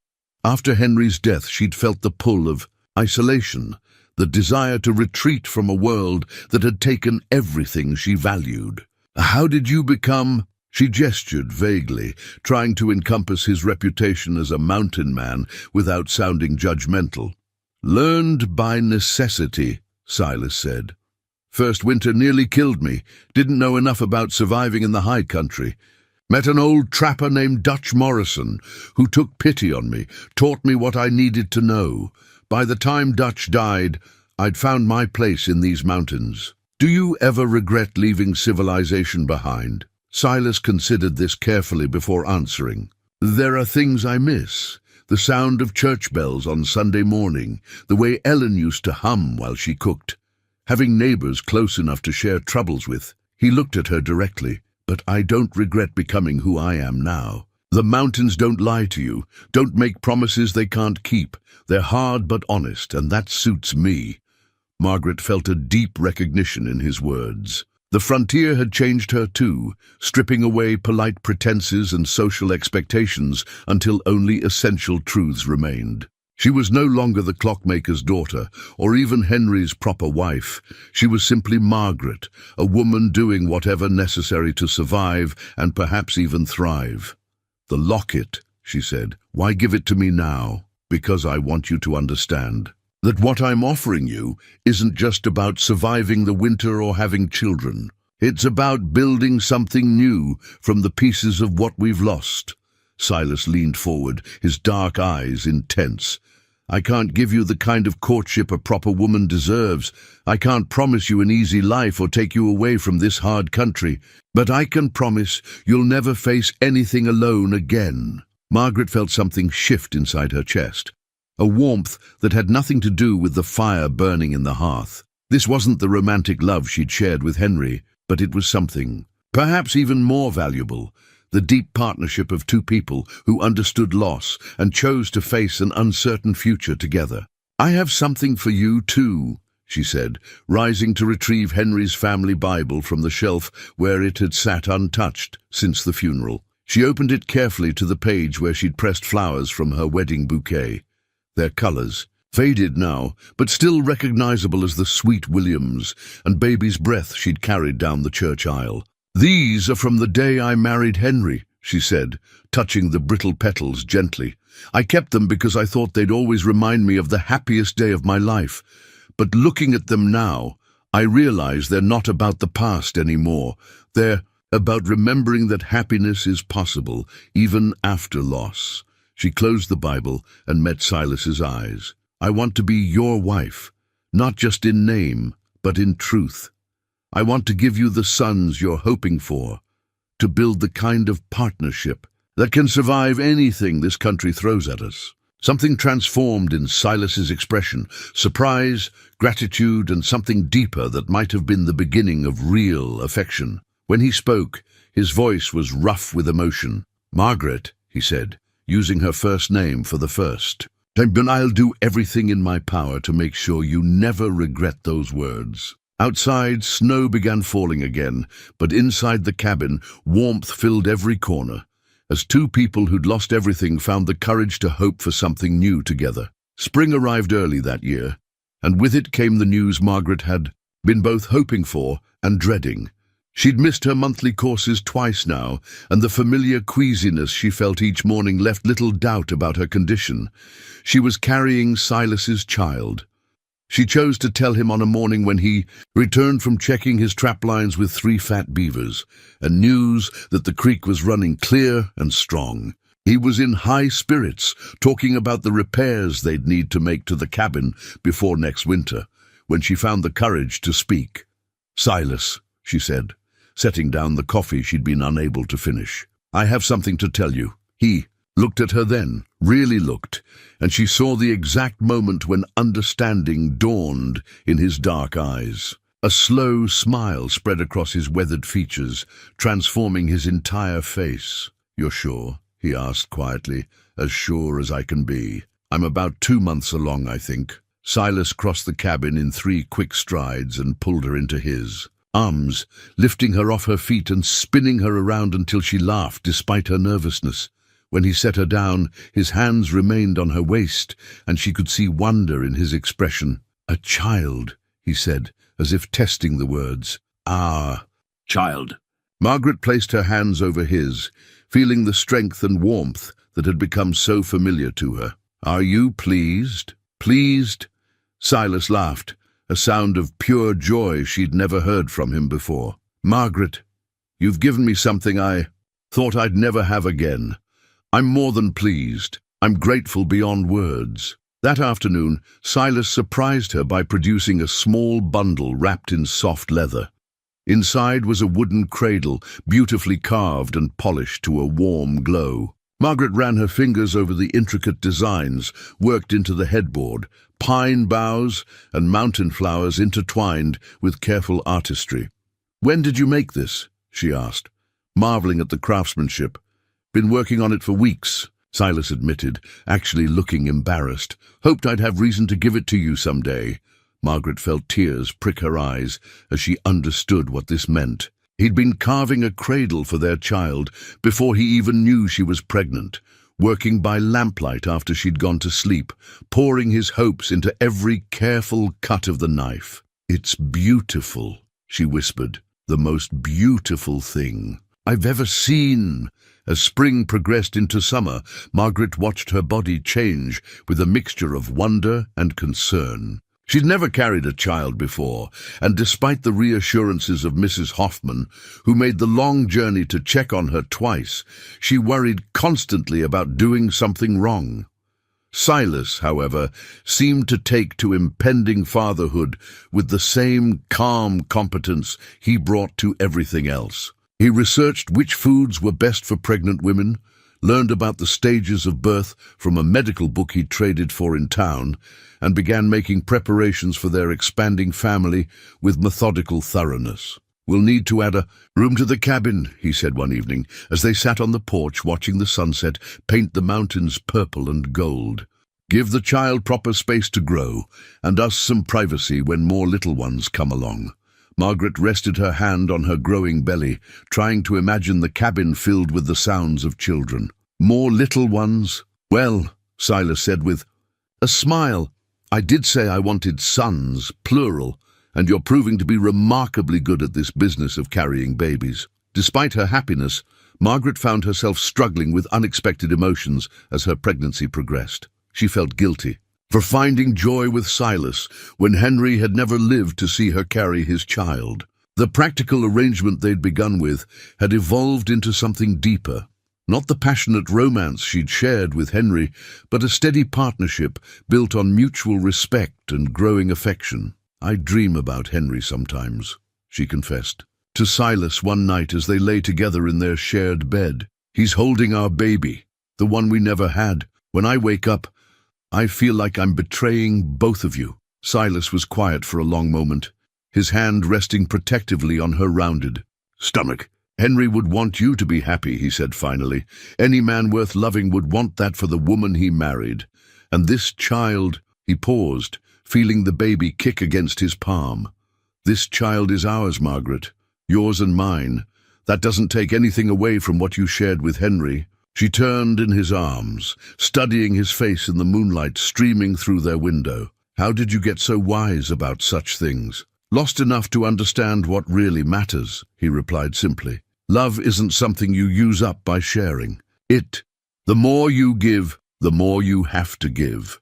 After Henry's death, she'd felt the pull of isolation, the desire to retreat from a world that had taken everything she valued. "How did you become—" She gestured vaguely, trying to encompass his reputation as a mountain man without sounding judgmental. Learned by necessity, Silas said. First winter nearly killed me. Didn't know enough about surviving in the high country. Met an old trapper named Dutch Morrison, who took pity on me, taught me what I needed to know. By the time Dutch died, I'd found my place in these mountains. Do you ever regret leaving civilization behind? Silas considered this carefully before answering. There are things I miss. The sound of church bells on Sunday morning, the way Ellen used to hum while she cooked. Having neighbors close enough to share troubles with. He looked at her directly. But I don't regret becoming who I am now. The mountains don't lie to you, don't make promises they can't keep. They're hard but honest, and that suits me. Margaret felt a deep recognition in his words. The frontier had changed her too, stripping away polite pretenses and social expectations until only essential truths remained. She was no longer the clockmaker's daughter, or even Henry's proper wife. She was simply Margaret, a woman doing whatever necessary to survive and perhaps even thrive. The locket, she said. Why give it to me now? Because I want you to understand that what I'm offering you isn't just about surviving the winter or having children. It's about building something new from the pieces of what we've lost. Silas leaned forward, his dark eyes intense. I can't give you the kind of courtship a proper woman deserves. I can't promise you an easy life or take you away from this hard country. But I can promise you'll never face anything alone again. Margaret felt something shift inside her chest. A warmth that had nothing to do with the fire burning in the hearth. This wasn't the romantic love she'd shared with Henry, but it was something, perhaps even more valuable. The deep partnership of two people who understood loss and chose to face an uncertain future together. I have something for you too, she said, rising to retrieve Henry's family Bible from the shelf where it had sat untouched since the funeral. She opened it carefully to the page where she'd pressed flowers from her wedding bouquet. Their colors, faded now, but still recognizable as the sweet Williams and baby's breath she'd carried down the church aisle. These are from the day I married Henry, she said, touching the brittle petals gently. I kept them because I thought they'd always remind me of the happiest day of my life. But looking at them now, I realize they're not about the past anymore. They're about remembering that happiness is possible, even after loss. She closed the Bible and met Silas's eyes. I want to be your wife, not just in name, but in truth. I want to give you the sons you're hoping for, to build the kind of partnership that can survive anything this country throws at us. Something transformed in Silas's expression, surprise, gratitude, and something deeper that might have been the beginning of real affection. When he spoke, his voice was rough with emotion. Margaret, he said, using her first name for the first. And I'll do everything in my power to make sure you never regret those words. Outside, snow began falling again, but inside the cabin, warmth filled every corner, as two people who'd lost everything found the courage to hope for something new together. Spring arrived early that year, and with it came the news Margaret had been both hoping for and dreading. She'd missed her monthly courses twice now, and the familiar queasiness she felt each morning left little doubt about her condition. She was carrying Silas's child. She chose to tell him on a morning when he returned from checking his trap lines with 3 fat beavers, and news that the creek was running clear and strong. He was in high spirits, talking about the repairs they'd need to make to the cabin before next winter, when she found the courage to speak. Silas, she said, setting down the coffee she'd been unable to finish. I have something to tell you. He looked at her then, really looked, and she saw the exact moment when understanding dawned in his dark eyes. A slow smile spread across his weathered features, transforming his entire face. You're sure? He asked quietly. As sure as I can be. I'm about 2 months along, I think. Silas crossed the cabin in 3 quick strides and pulled her into his arms, lifting her off her feet and spinning her around until she laughed despite her nervousness. When he set her down, his hands remained on her waist, and she could see wonder in his expression. A child, he said, as if testing the words. Ah, child. Margaret placed her hands over his, feeling the strength and warmth that had become so familiar to her. Are you pleased? Pleased? Silas laughed, a sound of pure joy she'd never heard from him before. "Margaret, you've given me something I thought I'd never have again. I'm more than pleased. I'm grateful beyond words." That afternoon, Silas surprised her by producing a small bundle wrapped in soft leather. Inside was a wooden cradle, beautifully carved and polished to a warm glow. Margaret ran her fingers over the intricate designs worked into the headboard, pine boughs and mountain flowers intertwined with careful artistry. "When did you make this?" she asked, marveling at the craftsmanship. "Been working on it for weeks," Silas admitted, actually looking embarrassed. "Hoped I'd have reason to give it to you someday." Margaret felt tears prick her eyes as she understood what this meant. He'd been carving a cradle for their child before he even knew she was pregnant, working by lamplight after she'd gone to sleep, pouring his hopes into every careful cut of the knife. "It's beautiful," she whispered, "the most beautiful thing I've ever seen." As spring progressed into summer, Margaret watched her body change with a mixture of wonder and concern. She'd never carried a child before, and despite the reassurances of Mrs. Hoffman, who made the long journey to check on her twice, she worried constantly about doing something wrong. Silas, however, seemed to take to impending fatherhood with the same calm competence he brought to everything else. He researched which foods were best for pregnant women, learned about the stages of birth from a medical book he'd traded for in town, and began making preparations for their expanding family with methodical thoroughness. "We'll need to add a room to the cabin," he said one evening, as they sat on the porch watching the sunset paint the mountains purple and gold. "Give the child proper space to grow, and us some privacy when more little ones come along." Margaret rested her hand on her growing belly, trying to imagine the cabin filled with the sounds of children. "More little ones?" "Well," Silas said with a smile, "I did say I wanted sons, plural, and you're proving to be remarkably good at this business of carrying babies." Despite her happiness, Margaret found herself struggling with unexpected emotions as her pregnancy progressed. She felt guilty for finding joy with Silas when Henry had never lived to see her carry his child. The practical arrangement they'd begun with had evolved into something deeper. Not the passionate romance she'd shared with Henry, but a steady partnership built on mutual respect and growing affection. "I dream about Henry sometimes," she confessed to Silas one night as they lay together in their shared bed. "He's holding our baby, the one we never had. When I wake up, I feel like I'm betraying both of you." Silas was quiet for a long moment, his hand resting protectively on her rounded stomach. "Henry would want you to be happy," he said finally. "Any man worth loving would want that for the woman he married. And this child—" He paused, feeling the baby kick against his palm. "This child is ours, Margaret. Yours and mine. That doesn't take anything away from what you shared with Henry." She turned in his arms, studying his face in the moonlight streaming through their window. "How did you get so wise about such things?" "Lost enough to understand what really matters," he replied simply. "Love isn't something you use up by sharing. The more you give, the more you have to give."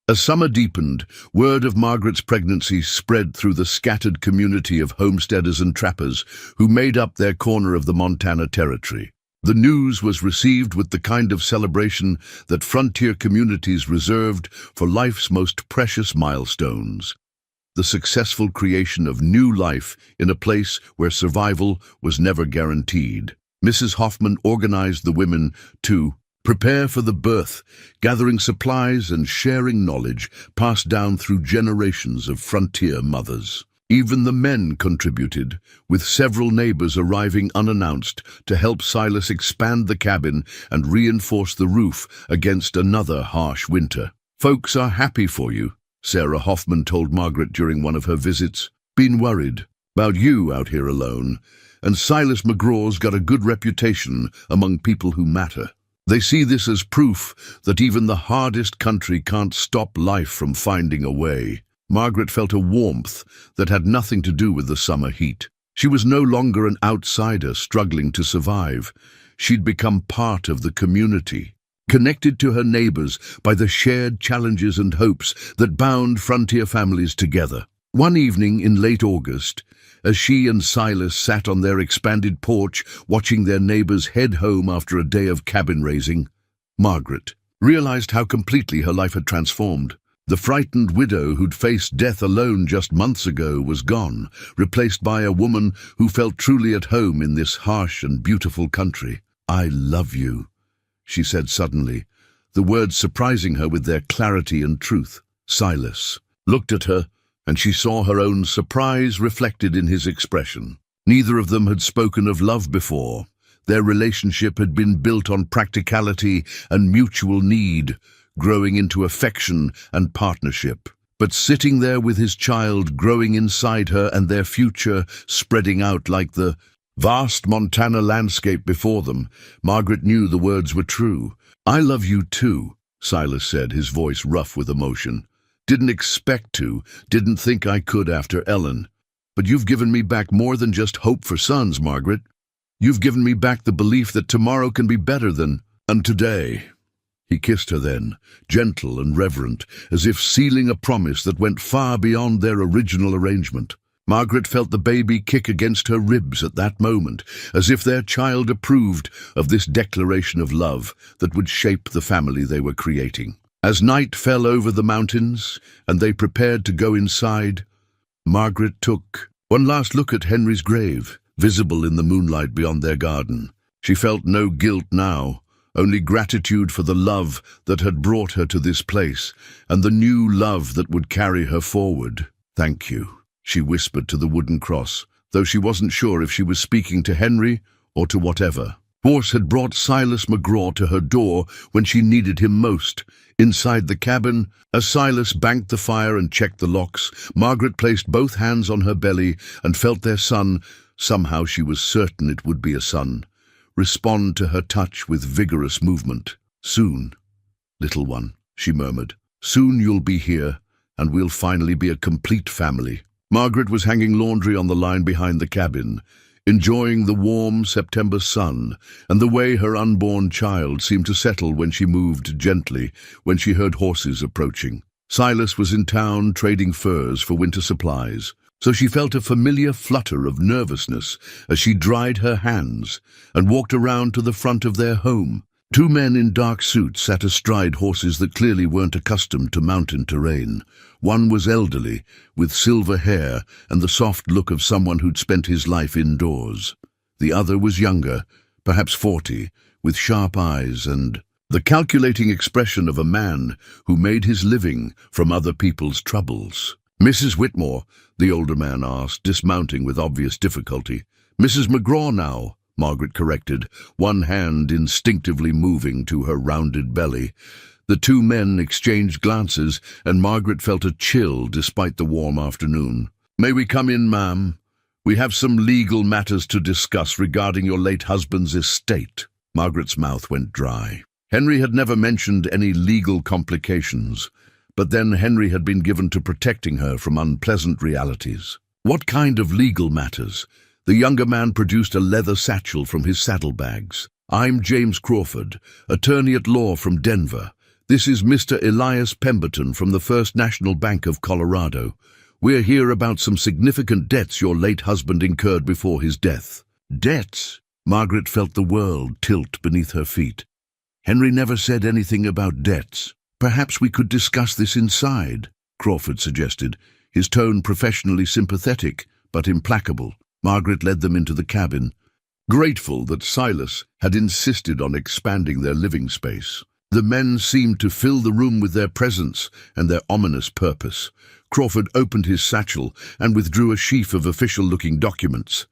As summer deepened, word of Margaret's pregnancy spread through the scattered community of homesteaders and trappers who made up their corner of the Montana Territory. The news was received with the kind of celebration that frontier communities reserved for life's most precious milestones. The successful creation of new life in a place where survival was never guaranteed. Mrs. Hoffman organized the women to prepare for the birth, gathering supplies and sharing knowledge passed down through generations of frontier mothers. Even the men contributed, with several neighbors arriving unannounced to help Silas expand the cabin and reinforce the roof against another harsh winter. "Folks are happy for you," Sarah Hoffman told Margaret during one of her visits. "Been worried about you out here alone, and Silas McGraw's got a good reputation among people who matter. They see this as proof that even the hardest country can't stop life from finding a way." Margaret felt a warmth that had nothing to do with the summer heat. She was no longer an outsider struggling to survive. She'd become part of the community. connected to her neighbors by the shared challenges and hopes that bound frontier families together. One evening in late August, as she and Silas sat on their expanded porch watching their neighbors head home after a day of cabin raising, Margaret realized how completely her life had transformed. The frightened widow who'd faced death alone just months ago was gone, replaced by a woman who felt truly at home in this harsh and beautiful country. "I love you," she said suddenly, the words surprising her with their clarity and truth. Silas looked at her, and she saw her own surprise reflected in his expression. Neither of them had spoken of love before. Their relationship had been built on practicality and mutual need, growing into affection and partnership. But sitting there with his child growing inside her and their future spreading out like the vast Montana landscape before them, Margaret knew the words were true. "I love you too," Silas said, his voice rough with emotion. "Didn't expect to, didn't think I could after Ellen. But you've given me back more than just hope for sons, Margaret. You've given me back the belief that tomorrow can be better than today." He kissed her then, gentle and reverent, as if sealing a promise that went far beyond their original arrangement. Margaret felt the baby kick against her ribs at that moment, as if their child approved of this declaration of love that would shape the family they were creating. As night fell over the mountains and they prepared to go inside, Margaret took one last look at Henry's grave, visible in the moonlight beyond their garden. She felt no guilt now, only gratitude for the love that had brought her to this place and the new love that would carry her forward. "Thank you," she whispered to the wooden cross, though she wasn't sure if she was speaking to Henry or to whatever. Horse had brought Silas McGraw to her door when she needed him most. Inside the cabin, as Silas banked the fire and checked the locks, Margaret placed both hands on her belly and felt their son, somehow she was certain it would be a son, respond to her touch with vigorous movement. "Soon, little one," she murmured. "Soon you'll be here, and we'll finally be a complete family." Margaret was hanging laundry on the line behind the cabin, enjoying the warm September sun and the way her unborn child seemed to settle when she moved gently when she heard horses approaching. Silas was in town trading furs for winter supplies, so she felt a familiar flutter of nervousness as she dried her hands and walked around to the front of their home. Two men in dark suits sat astride horses that clearly weren't accustomed to mountain terrain. One was elderly, with silver hair and the soft look of someone who'd spent his life indoors. The other was younger, perhaps 40, with sharp eyes and the calculating expression of a man who made his living from other people's troubles. "Mrs. Whitmore?" the older man asked, dismounting with obvious difficulty. "Mrs. McGraw now," Margaret corrected, one hand instinctively moving to her rounded belly. The two men exchanged glances, and Margaret felt a chill despite the warm afternoon. "May we come in, ma'am? We have some legal matters to discuss regarding your late husband's estate." Margaret's mouth went dry. Henry had never mentioned any legal complications, but then Henry had been given to protecting her from unpleasant realities. "What kind of legal matters?" The younger man produced a leather satchel from his saddlebags. "I'm James Crawford, attorney at law from Denver. This is Mr. Elias Pemberton from the First National Bank of Colorado. We're here about some significant debts your late husband incurred before his death." "Debts?" Margaret felt the world tilt beneath her feet. Henry never said anything about debts. "Perhaps we could discuss this inside," Crawford suggested, his tone professionally sympathetic but implacable. Margaret led them into the cabin, grateful that Silas had insisted on expanding their living space. The men seemed to fill the room with their presence and their ominous purpose. Crawford opened his satchel and withdrew a sheaf of official-looking documents.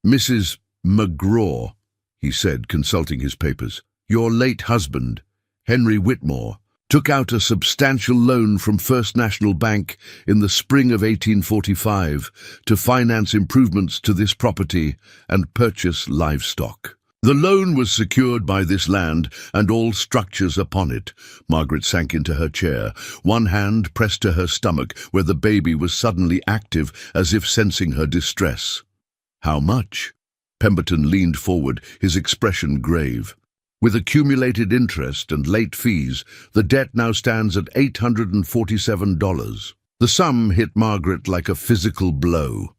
"Mrs. McGraw," he said, consulting his papers, "your late husband, Henry Whitmore, took out a substantial loan from First National Bank in the spring of 1845 to finance improvements to this property and purchase livestock. The loan was secured by this land and all structures upon it." Margaret sank into her chair, one hand pressed to her stomach where the baby was suddenly active as if sensing her distress. "How much?" Pemberton leaned forward, his expression grave. With accumulated interest and late fees, the debt now stands at $847. The sum hit Margaret like a physical blow.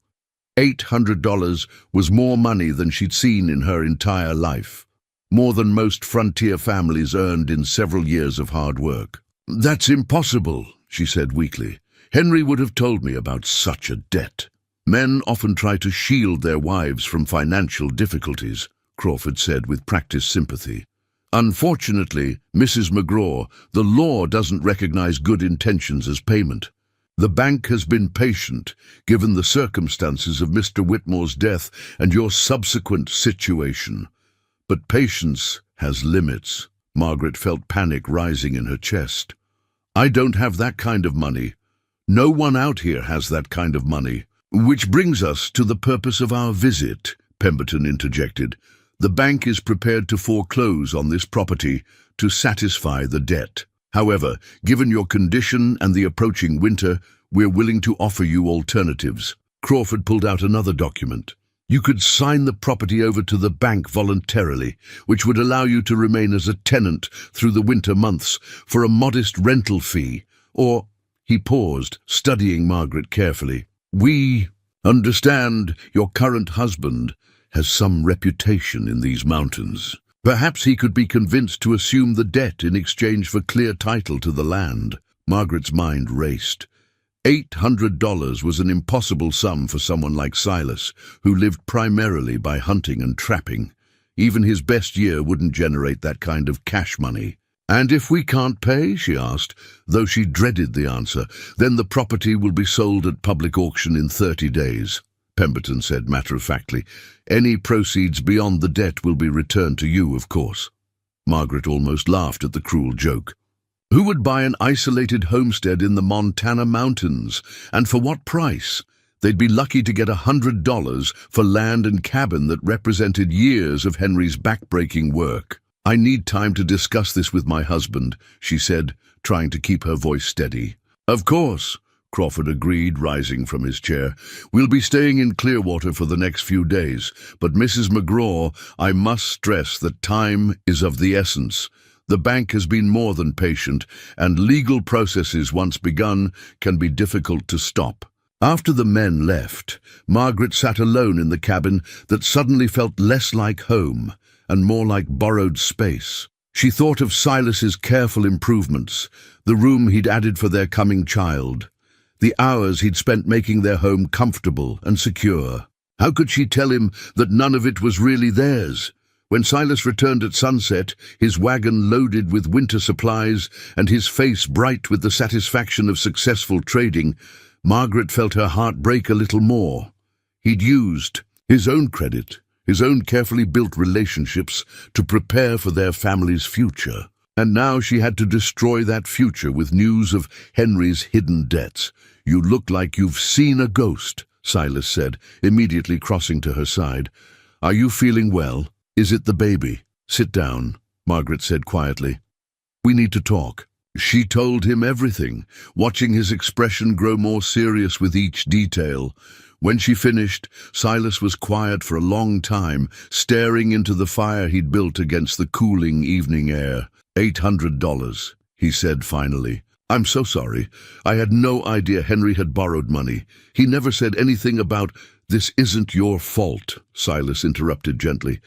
$800 was more money than she'd seen in her entire life, more than most frontier families earned in several years of hard work. "That's impossible," she said weakly. "Henry would have told me about such a debt." "Men often try to shield their wives from financial difficulties," Crawford said with practiced sympathy. "Unfortunately, Mrs. McGraw, the law doesn't recognize good intentions as payment. The bank has been patient, given the circumstances of Mr. Whitmore's death and your subsequent situation. But patience has limits." Margaret felt panic rising in her chest. "I don't have that kind of money. No one out here has that kind of money." "Which brings us to the purpose of our visit," Pemberton interjected. "The bank is prepared to foreclose on this property to satisfy the debt. However, given your condition and the approaching winter, we're willing to offer you alternatives." Crawford pulled out another document. "You could sign the property over to the bank voluntarily, which would allow you to remain as a tenant through the winter months for a modest rental fee. Or—" He paused, studying Margaret carefully. "We understand your current husband has some reputation in these mountains. Perhaps he could be convinced to assume the debt in exchange for clear title to the land." Margaret's mind raced. $800 was an impossible sum for someone like Silas, who lived primarily by hunting and trapping. Even his best year wouldn't generate that kind of cash money. "And if we can't pay?" she asked, though she dreaded the answer. "Then the property will be sold at public auction in 30 days, Pemberton said matter-of-factly. "Any proceeds beyond the debt will be returned to you, of course." Margaret almost laughed at the cruel joke. Who would buy an isolated homestead in the Montana mountains? And for what price? They'd be lucky to get $100 for land and cabin that represented years of Henry's backbreaking work. "I need time to discuss this with my husband," she said, trying to keep her voice steady. "Of course," Crawford agreed, rising from his chair. "We'll be staying in Clearwater for the next few days, but Mrs. McGraw, I must stress that time is of the essence. The bank has been more than patient, and legal processes once begun can be difficult to stop." After the men left, Margaret sat alone in the cabin that suddenly felt less like home and more like borrowed space. She thought of Silas's careful improvements, the room he'd added for their coming child, the hours he'd spent making their home comfortable and secure. How could she tell him that none of it was really theirs? When Silas returned at sunset, his wagon loaded with winter supplies and his face bright with the satisfaction of successful trading, Margaret felt her heart break a little more. He'd used his own credit, his own carefully built relationships to prepare for their family's future. And now she had to destroy that future with news of Henry's hidden debts. "You look like you've seen a ghost," Silas said, immediately crossing to her side. "Are you feeling well? Is it the baby?" "Sit down," Margaret said quietly. "We need to talk." She told him everything, watching his expression grow more serious with each detail. When she finished, Silas was quiet for a long time, staring into the fire he'd built against the cooling evening air. $800, he said finally. "I'm so sorry. I had no idea Henry had borrowed money. He never said anything about—" "This isn't your fault," Silas interrupted gently.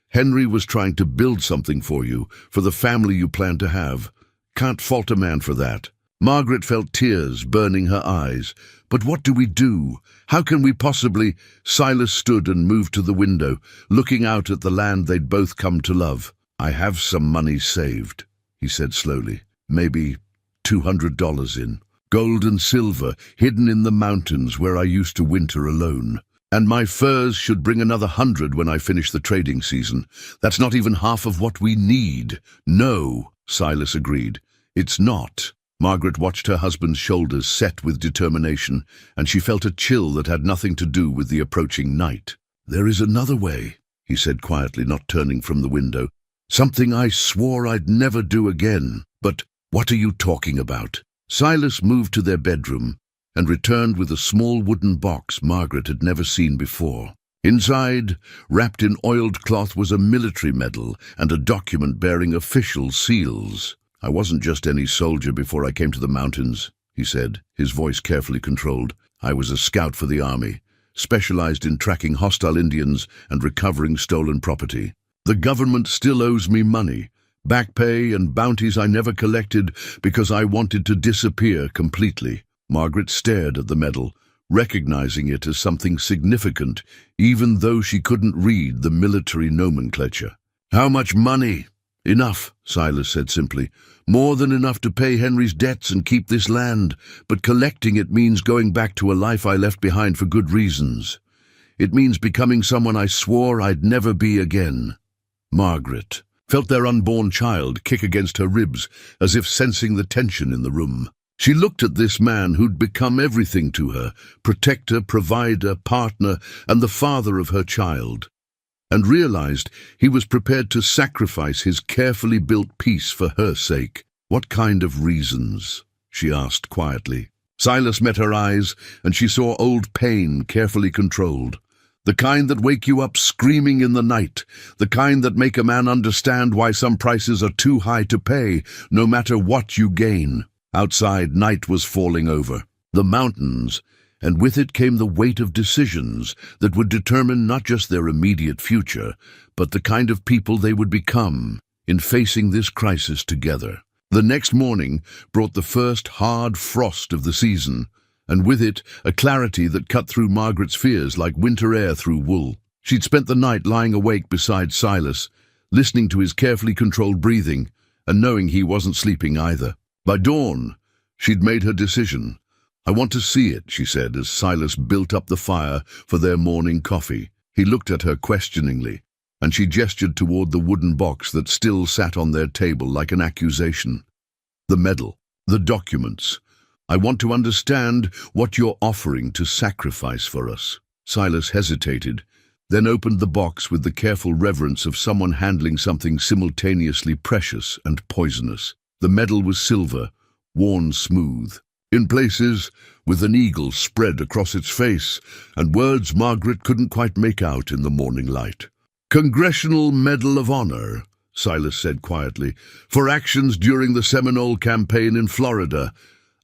"Henry was trying to build something for you, for the family you plan to have. Can't fault a man for that." Margaret felt tears burning her eyes. "But what do we do? How can we possibly—" Silas stood and moved to the window, looking out at the land they'd both come to love. "I have some money saved," he said slowly. "Maybe $200 in. Gold and silver hidden in the mountains where I used to winter alone. And my furs should bring another 100 when I finish the trading season. That's not even half of what we need." "No," Silas agreed. "It's not." Margaret watched her husband's shoulders set with determination, and she felt a chill that had nothing to do with the approaching night. "There is another way," he said quietly, not turning from the window. "Something I swore I'd never do again. But what are you talking about?" Silas moved to their bedroom and returned with a small wooden box Margaret had never seen before. Inside, wrapped in oiled cloth, was a military medal and a document bearing official seals. "I wasn't just any soldier before I came to the mountains," he said, his voice carefully controlled. "I was a scout for the army, specialized in tracking hostile Indians and recovering stolen property. The government still owes me money, back pay and bounties I never collected because I wanted to disappear completely." Margaret stared at the medal, recognizing it as something significant, even though she couldn't read the military nomenclature. "How much money?" "Enough," Silas said simply. "More than enough to pay Henry's debts and keep this land, but collecting it means going back to a life I left behind for good reasons. It means becoming someone I swore I'd never be again." Margaret felt their unborn child kick against her ribs, as if sensing the tension in the room. She looked at this man who'd become everything to her, protector, provider, partner, and the father of her child, and realized he was prepared to sacrifice his carefully built peace for her sake. "What kind of reasons?" she asked quietly. Silas met her eyes, and she saw old pain carefully controlled. The kind that wake you up screaming in the night, the kind that make a man understand why some prices are too high to pay, no matter what you gain. Outside, night was falling over the mountains, and with it came the weight of decisions that would determine not just their immediate future, but the kind of people they would become in facing this crisis together. The next morning brought the first hard frost of the season, and with it a clarity that cut through Margaret's fears like winter air through wool. She'd spent the night lying awake beside Silas, listening to his carefully controlled breathing, and knowing he wasn't sleeping either. By dawn, she'd made her decision. "I want to see it," she said, as Silas built up the fire for their morning coffee. He looked at her questioningly, and she gestured toward the wooden box that still sat on their table like an accusation. "The medal, the documents. I want to understand what you're offering to sacrifice for us." Silas hesitated, then opened the box with the careful reverence of someone handling something simultaneously precious and poisonous. The medal was silver, worn smooth, in places with an eagle spread across its face, and words Margaret couldn't quite make out in the morning light. "Congressional Medal of Honor," Silas said quietly, "for actions during the Seminole campaign in Florida.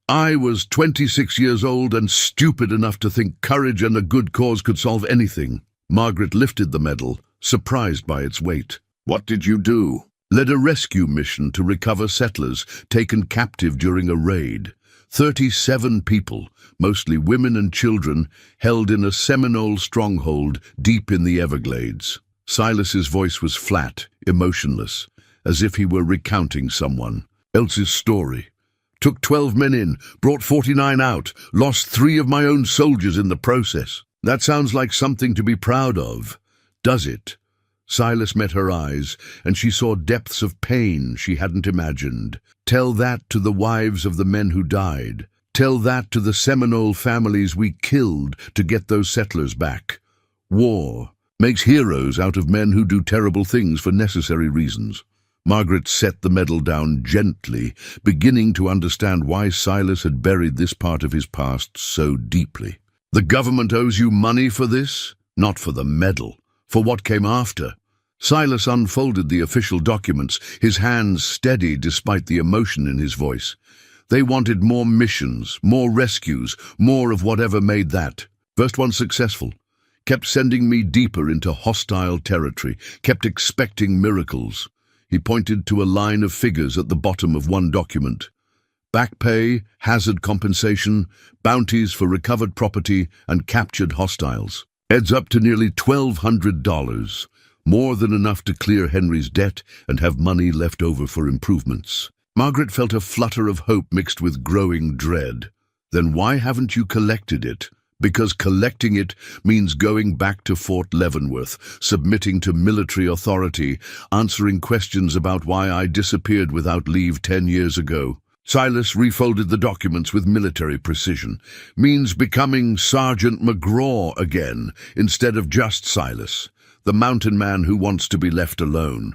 I was 26 years old and stupid enough to think courage and a good cause could solve anything." Margaret lifted the medal, surprised by its weight. "What did you do?" "Led a rescue mission to recover settlers taken captive during a raid. 37 people, mostly women and children, held in a Seminole stronghold deep in the Everglades." Silas's voice was flat, emotionless, as if he were recounting someone else's story. "Took 12 men in, brought 49 out, lost 3 of my own soldiers in the process." "That sounds like something to be proud of, does it?" Silas met her eyes, and she saw depths of pain she hadn't imagined. "Tell that to the wives of the men who died. Tell that to the Seminole families we killed to get those settlers back. War makes heroes out of men who do terrible things for necessary reasons." Margaret set the medal down gently, beginning to understand why Silas had buried this part of his past so deeply. "The government owes you money for this? Not for the medal. For what came after." Silas unfolded the official documents, his hands steady despite the emotion in his voice. "They wanted more missions, more rescues, more of whatever made that. First one successful. Kept sending me deeper into hostile territory, kept expecting miracles." He pointed to a line of figures at the bottom of one document. Back pay, hazard compensation, bounties for recovered property and captured hostiles. Adds up to nearly $1,200, more than enough to clear Henry's debt and have money left over for improvements. Margaret felt a flutter of hope mixed with growing dread. "Then why haven't you collected it?" "Because collecting it means going back to Fort Leavenworth, submitting to military authority, answering questions about why I disappeared without leave 10 years ago." Silas refolded the documents with military precision. "Means becoming Sergeant McGraw again, instead of just Silas, the mountain man who wants to be left alone."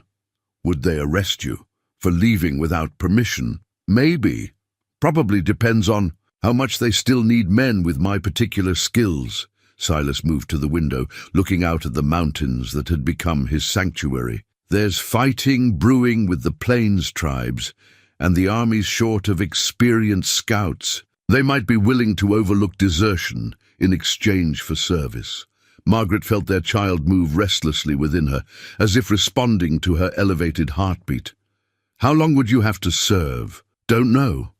"Would they arrest you for leaving without permission?" "Maybe. Probably depends on how much they still need men with my particular skills." Silas moved to the window, looking out at the mountains that had become his sanctuary. There's fighting brewing with the Plains tribes, and the army's short of experienced scouts. They might be willing to overlook desertion in exchange for service. Margaret felt their child move restlessly within her, as if responding to her elevated heartbeat. How long would you have to serve? Don't know.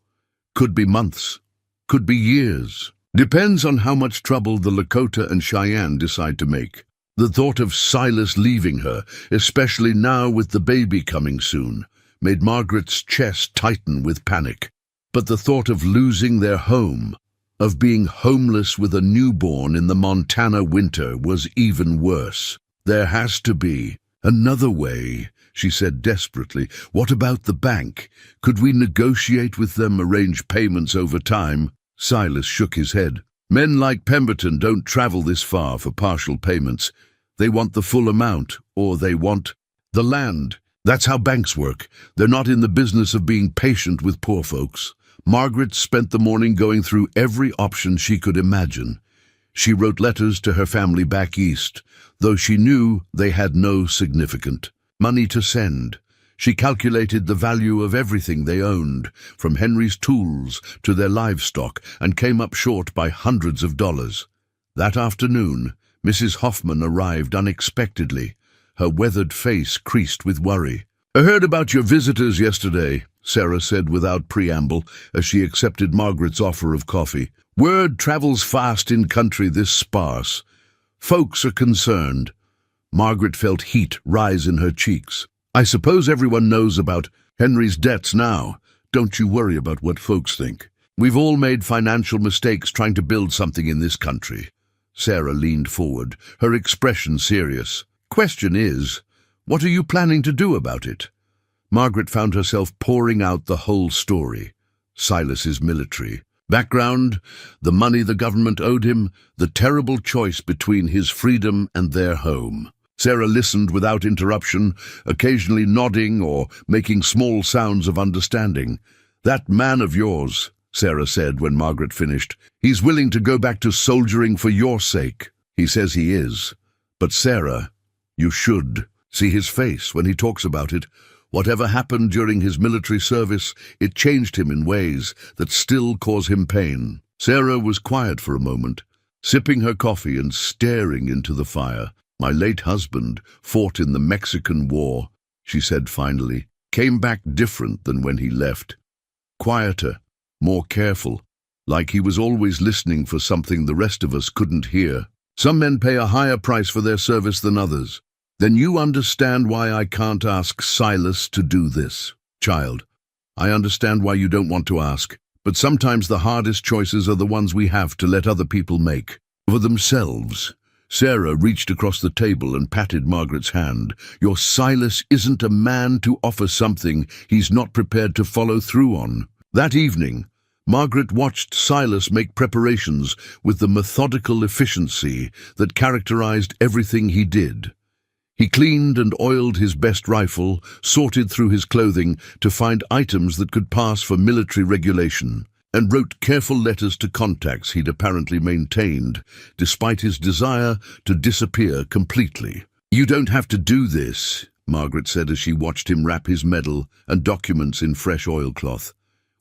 Could be months. Could be years. Depends on how much trouble the Lakota and Cheyenne decide to make. The thought of Silas leaving her, especially now with the baby coming soon, made Margaret's chest tighten with panic. But the thought of losing their home, of being homeless with a newborn in the Montana winter, was even worse. There has to be another way, she said desperately. What about the bank? Could we negotiate with them, arrange payments over time? Silas shook his head. Men like Pemberton don't travel this far for partial payments. They want the full amount, or they want the land. That's how banks work. They're not in the business of being patient with poor folks. Margaret spent the morning going through every option she could imagine. She wrote letters to her family back east, though she knew they had no significant money to send. She calculated the value of everything they owned, from Henry's tools to their livestock, and came up short by hundreds of dollars. That afternoon, Mrs. Hoffman arrived unexpectedly, her weathered face creased with worry. "I heard about your visitors yesterday," Sarah said without preamble, as she accepted Margaret's offer of coffee. "Word travels fast in country this sparse. Folks are concerned." Margaret felt heat rise in her cheeks. "I suppose everyone knows about Henry's debts now. Don't you worry about what folks think. We've all made financial mistakes trying to build something in this country." Sarah leaned forward, her expression serious. "Question is, what are you planning to do about it?" Margaret found herself pouring out the whole story. Silas's military background, the money the government owed him, the terrible choice between his freedom and their home. Sarah listened without interruption, occasionally nodding or making small sounds of understanding. "That man of yours," Sarah said when Margaret finished, "he's willing to go back to soldiering for your sake." "He says he is. But Sarah, you should see his face when he talks about it. Whatever happened during his military service, it changed him in ways that still cause him pain." Sarah was quiet for a moment, sipping her coffee and staring into the fire. "My late husband fought in the Mexican War," she said finally. "Came back different than when he left. Quieter, more careful, like he was always listening for something the rest of us couldn't hear. Some men pay a higher price for their service than others. Then you understand why I can't ask Silas to do this. Child, I understand why you don't want to ask, but sometimes the hardest choices are the ones we have to let other people make for themselves." Sarah reached across the table and patted Margaret's hand. "Your Silas isn't a man to offer something he's not prepared to follow through on." That evening, Margaret watched Silas make preparations with the methodical efficiency that characterized everything he did. He cleaned and oiled his best rifle, sorted through his clothing to find items that could pass for military regulation, and wrote careful letters to contacts he'd apparently maintained, despite his desire to disappear completely. "You don't have to do this," Margaret said as she watched him wrap his medal and documents in fresh oilcloth.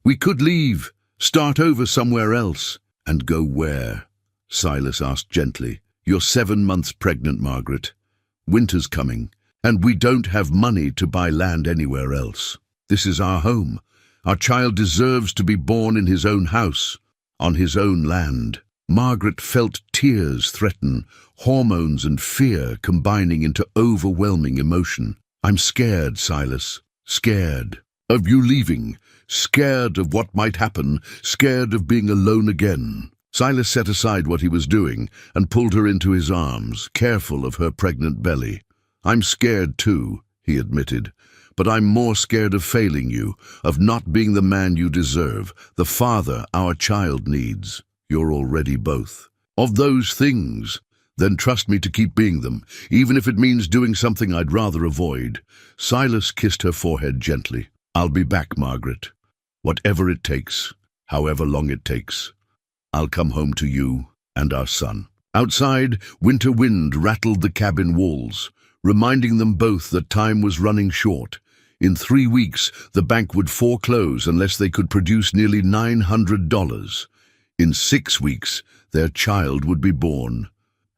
"We could leave, start over somewhere else." "And go where?" Silas asked gently. "You're 7 months pregnant, Margaret. Winter's coming, and we don't have money to buy land anywhere else. This is our home. Our child deserves to be born in his own house, on his own land." Margaret felt tears threaten, hormones and fear combining into overwhelming emotion. "I'm scared, Silas. Scared of you leaving. Scared of what might happen. Scared of being alone again." Silas set aside what he was doing and pulled her into his arms, careful of her pregnant belly. "I'm scared too," he admitted, "but I'm more scared of failing you, of not being the man you deserve, the father our child needs. You're already both. Of those things, then trust me to keep being them, even if it means doing something I'd rather avoid." Silas kissed her forehead gently. "I'll be back, Margaret. Whatever it takes, however long it takes. I'll come home to you and our son." Outside, winter wind rattled the cabin walls, reminding them both that time was running short. In 3 weeks, the bank would foreclose unless they could produce nearly $900. In 6 weeks, their child would be born.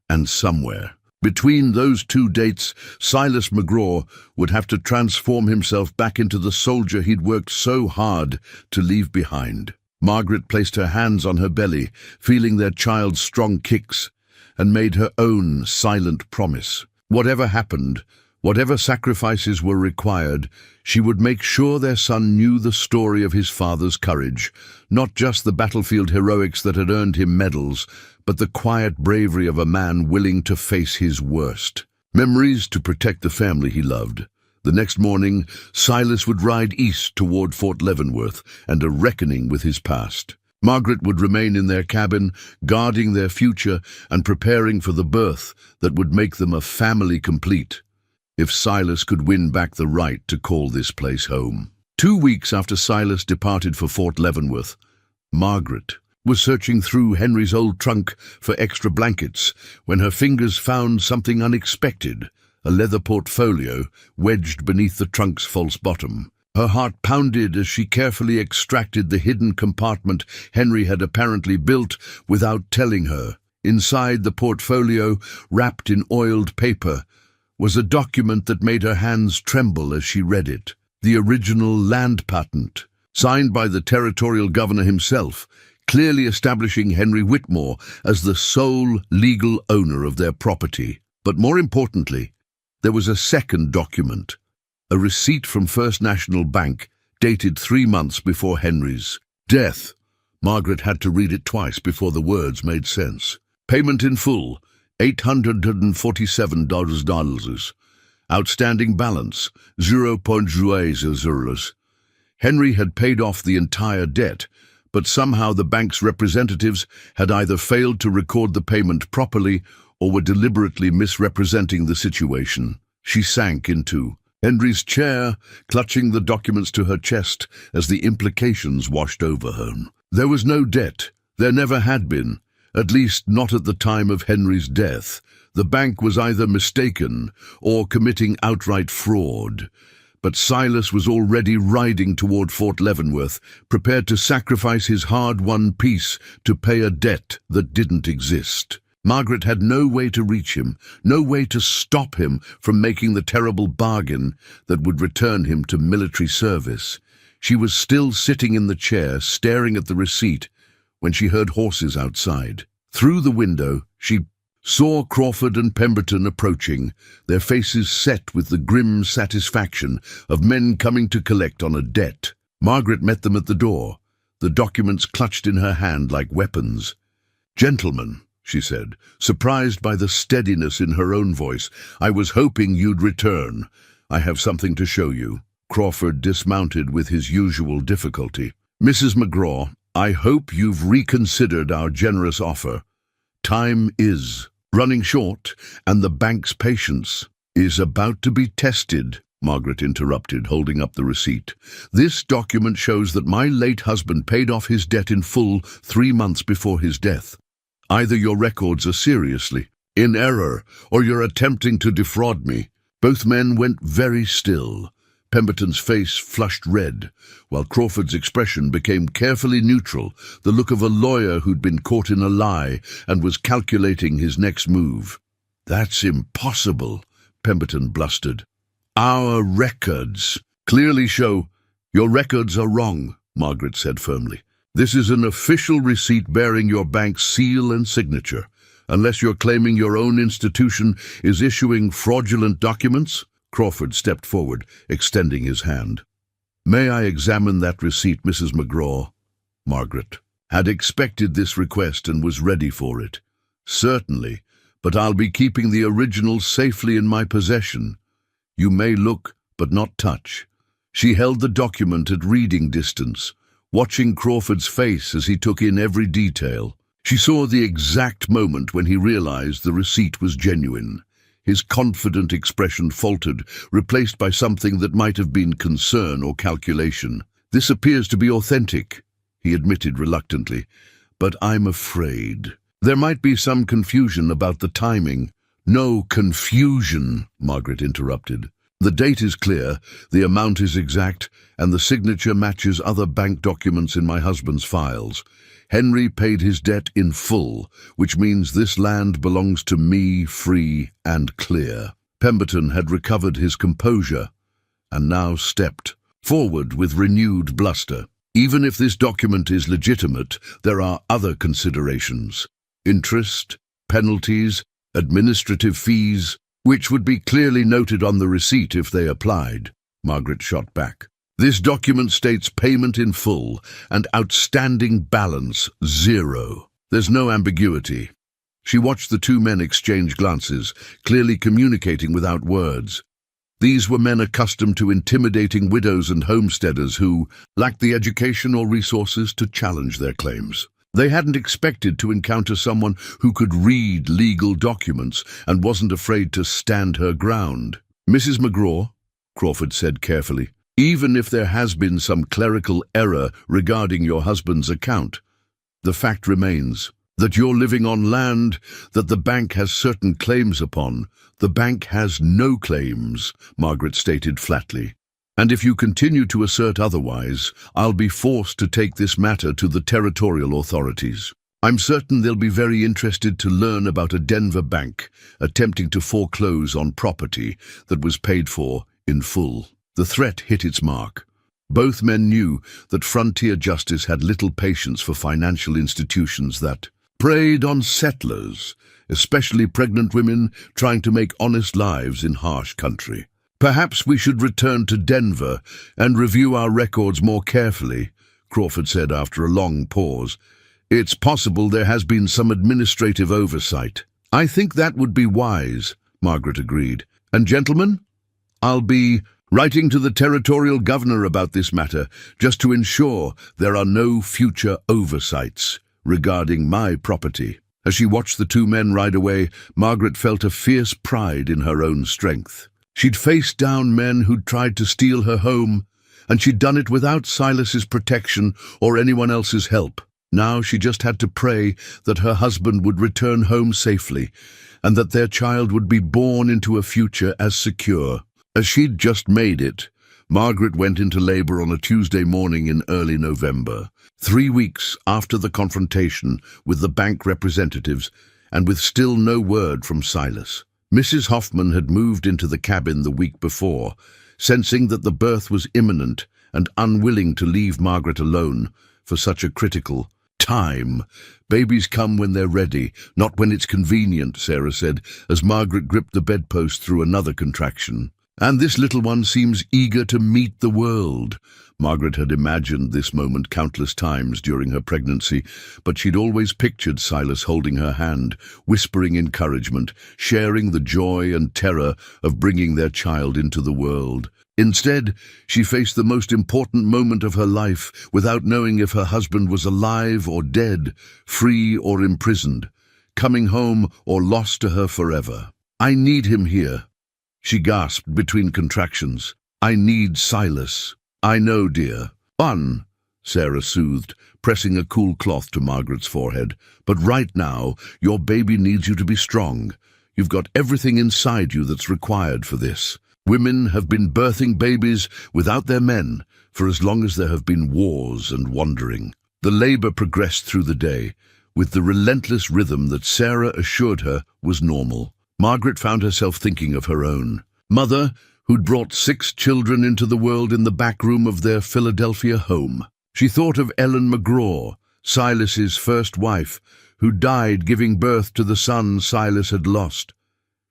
And somewhere between those 2 dates, Silas McGraw would have to transform himself back into the soldier he'd worked so hard to leave behind. Margaret placed her hands on her belly, feeling their child's strong kicks, and made her own silent promise. Whatever happened, whatever sacrifices were required, she would make sure their son knew the story of his father's courage, not just the battlefield heroics that had earned him medals, but the quiet bravery of a man willing to face his worst. Memories to protect the family he loved. The next morning, Silas would ride east toward Fort Leavenworth and a reckoning with his past. Margaret would remain in their cabin, guarding their future and preparing for the birth that would make them a family complete. If Silas could win back the right to call this place home. 2 weeks after Silas departed for Fort Leavenworth, Margaret was searching through Henry's old trunk for extra blankets when her fingers found something unexpected, a leather portfolio wedged beneath the trunk's false bottom. Her heart pounded as she carefully extracted the hidden compartment Henry had apparently built without telling her. Inside the portfolio, wrapped in oiled paper, was a document that made her hands tremble as she read it. The original land patent, signed by the territorial governor himself, clearly establishing Henry Whitmore as the sole legal owner of their property. But more importantly, there was a second document, a receipt from First National Bank dated 3 months before Henry's death. Margaret had to read it twice before the words made sense. Payment in full, $847. Outstanding balance, 0.00. Henry had paid off the entire debt, but somehow the bank's representatives had either failed to record the payment properly or were deliberately misrepresenting the situation. She sank into Henry's chair, clutching the documents to her chest as the implications washed over her. There was no debt. There never had been, at least not at the time of Henry's death. The bank was either mistaken or committing outright fraud. But Silas was already riding toward Fort Leavenworth, prepared to sacrifice his hard-won peace to pay a debt that didn't exist. Margaret had no way to reach him, no way to stop him from making the terrible bargain that would return him to military service. She was still sitting in the chair, staring at the receipt, when she heard horses outside. Through the window, she saw Crawford and Pemberton approaching, their faces set with the grim satisfaction of men coming to collect on a debt. Margaret met them at the door, the documents clutched in her hand like weapons. "Gentlemen," she said, surprised by the steadiness in her own voice, "I was hoping you'd return. I have something to show you." Crawford dismounted with his usual difficulty. "Mrs. McGraw, I hope you've reconsidered our generous offer. Time is running short, and the bank's patience is about to be tested," Margaret interrupted, holding up the receipt. "This document shows that my late husband paid off his debt in full 3 months before his death. Either your records are seriously in error, or you're attempting to defraud me." Both men went very still. Pemberton's face flushed red, while Crawford's expression became carefully neutral, the look of a lawyer who'd been caught in a lie and was calculating his next move. "That's impossible," Pemberton blustered. "Our records clearly show—" "Your records are wrong," Margaret said firmly. "This is an official receipt bearing your bank's seal and signature. Unless you're claiming your own institution is issuing fraudulent documents." Crawford stepped forward, extending his hand. "May I examine that receipt, Mrs. McGraw?" Margaret had expected this request and was ready for it. "Certainly, but I'll be keeping the original safely in my possession. You may look, but not touch." She held the document at reading distance, watching Crawford's face as he took in every detail. She saw the exact moment when he realized the receipt was genuine. His confident expression faltered, replaced by something that might have been concern or calculation. "This appears to be authentic," he admitted reluctantly, "but I'm afraid There might be some confusion about the timing. No confusion, Margaret interrupted. The date is clear, the amount is exact, and the signature matches other bank documents in my husband's files. Henry paid his debt in full, which means this land belongs to me, free and clear. Pemberton had recovered his composure and now stepped forward with renewed bluster. Even if this document is legitimate, there are other considerations. Interest, penalties, administrative fees, which would be clearly noted on the receipt if they applied. Margaret shot back. This document states payment in full and outstanding balance 0. There's no ambiguity. She watched the two men exchange glances, clearly communicating without words. These were men accustomed to intimidating widows and homesteaders who lacked the education or resources to challenge their claims. They hadn't expected to encounter someone who could read legal documents and wasn't afraid to stand her ground. Mrs. McGraw, Crawford said carefully, even if there has been some clerical error regarding your husband's account, the fact remains that you're living on land that the bank has certain claims upon. The bank has no claims, Margaret stated flatly. And if you continue to assert otherwise, I'll be forced to take this matter to the territorial authorities. I'm certain they'll be very interested to learn about a Denver bank attempting to foreclose on property that was paid for in full. The threat hit its mark. Both men knew that frontier justice had little patience for financial institutions that preyed on settlers, especially pregnant women trying to make honest lives in harsh country. Perhaps we should return to Denver and review our records more carefully, Crawford said after a long pause. It's possible there has been some administrative oversight. I think that would be wise, Margaret agreed. And gentlemen, I'll be writing to the territorial governor about this matter, just to ensure there are no future oversights regarding my property. As she watched the two men ride away, Margaret felt a fierce pride in her own strength. She'd faced down men who'd tried to steal her home, and she'd done it without Silas's protection or anyone else's help. Now she just had to pray that her husband would return home safely, and that their child would be born into a future as secure. As she'd just made it, Margaret went into labor on a Tuesday morning in early November, 3 weeks after the confrontation with the bank representatives, and with still no word from Silas. Mrs. Hoffman had moved into the cabin the week before, sensing that the birth was imminent and unwilling to leave Margaret alone for such a critical time. Babies come when they're ready, not when it's convenient, Sarah said, as Margaret gripped the bedpost through another contraction. And this little one seems eager to meet the world. Margaret had imagined this moment countless times during her pregnancy, but she'd always pictured Silas holding her hand, whispering encouragement, sharing the joy and terror of bringing their child into the world. Instead, she faced the most important moment of her life without knowing if her husband was alive or dead, free or imprisoned, coming home or lost to her forever. I need him here, she gasped between contractions. I need Silas. I know, dear. Fun, Sarah soothed, pressing a cool cloth to Margaret's forehead. But right now, your baby needs you to be strong. You've got everything inside you that's required for this. Women have been birthing babies without their men for as long as there have been wars and wandering. The labor progressed through the day, with the relentless rhythm that Sarah assured her was normal. Margaret found herself thinking of her own mother, who'd brought 6 children into the world in the back room of their Philadelphia home. She thought of Ellen McGraw, Silas's first wife, who died giving birth to the son Silas had lost.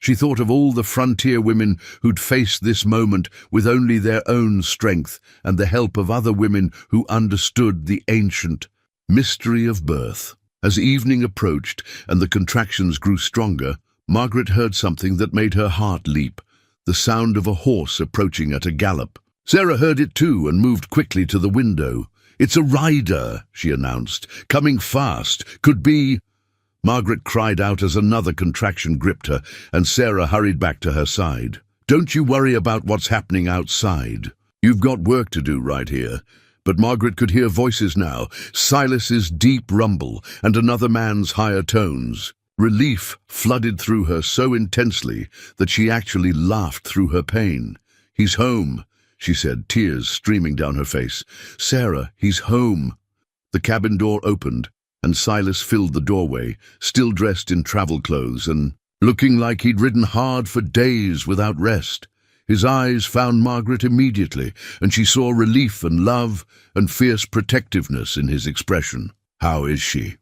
She thought of all the frontier women who'd faced this moment with only their own strength and the help of other women who understood the ancient mystery of birth. As evening approached and the contractions grew stronger, Margaret heard something that made her heart leap, the sound of a horse approaching at a gallop. Sarah heard it too and moved quickly to the window. It's a rider, she announced, coming fast. Could be... Margaret cried out as another contraction gripped her, and Sarah hurried back to her side. Don't you worry about what's happening outside. You've got work to do right here. But Margaret could hear voices now, Silas's deep rumble and another man's higher tones. Relief flooded through her so intensely that she actually laughed through her pain. "He's home," she said, tears streaming down her face. "Sarah, he's home." The cabin door opened, and Silas filled the doorway, still dressed in travel clothes and looking like he'd ridden hard for days without rest. His eyes found Margaret immediately, and she saw relief and love and fierce protectiveness in his expression. "How is she?"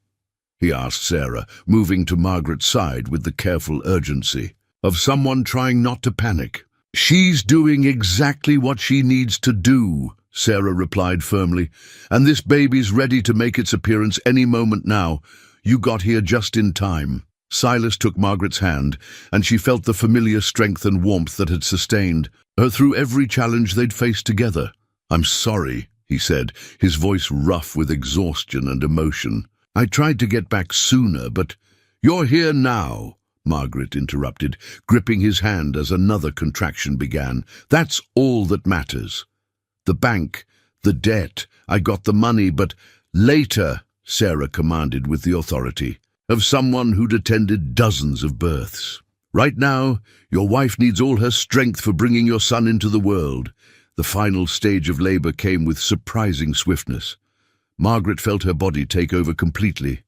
he asked Sarah, moving to Margaret's side with the careful urgency of someone trying not to panic. "She's doing exactly what she needs to do," Sarah replied firmly, "and this baby's ready to make its appearance any moment now. You got here just in time." Silas took Margaret's hand, and she felt the familiar strength and warmth that had sustained her through every challenge they'd faced together. "I'm sorry," he said, his voice rough with exhaustion and emotion. "I tried to get back sooner, but—" "You're here now," Margaret interrupted, gripping his hand as another contraction began. "That's all that matters. The bank, the debt, I got the money, but—" "Later," Sarah commanded with the authority of someone who'd attended dozens of births. "Right now, your wife needs all her strength for bringing your son into the world." The final stage of labor came with surprising swiftness. Margaret felt her body take over completely,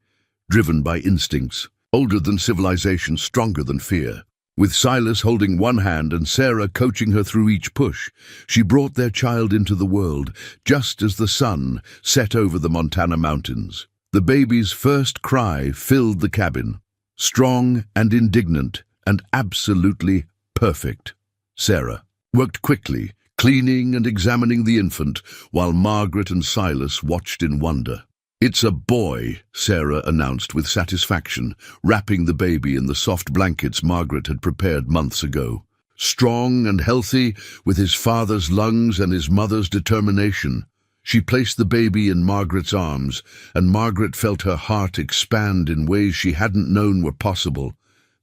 driven by instincts, older than civilization, stronger than fear. With Silas holding one hand and Sarah coaching her through each push, she brought their child into the world, just as the sun set over the Montana mountains. The baby's first cry filled the cabin, strong and indignant and absolutely perfect. Sarah worked quickly, cleaning and examining the infant, while Margaret and Silas watched in wonder. "It's a boy," Sarah announced with satisfaction, wrapping the baby in the soft blankets Margaret had prepared months ago. Strong and healthy, with his father's lungs and his mother's determination. She placed the baby in Margaret's arms, and Margaret felt her heart expand in ways she hadn't known were possible.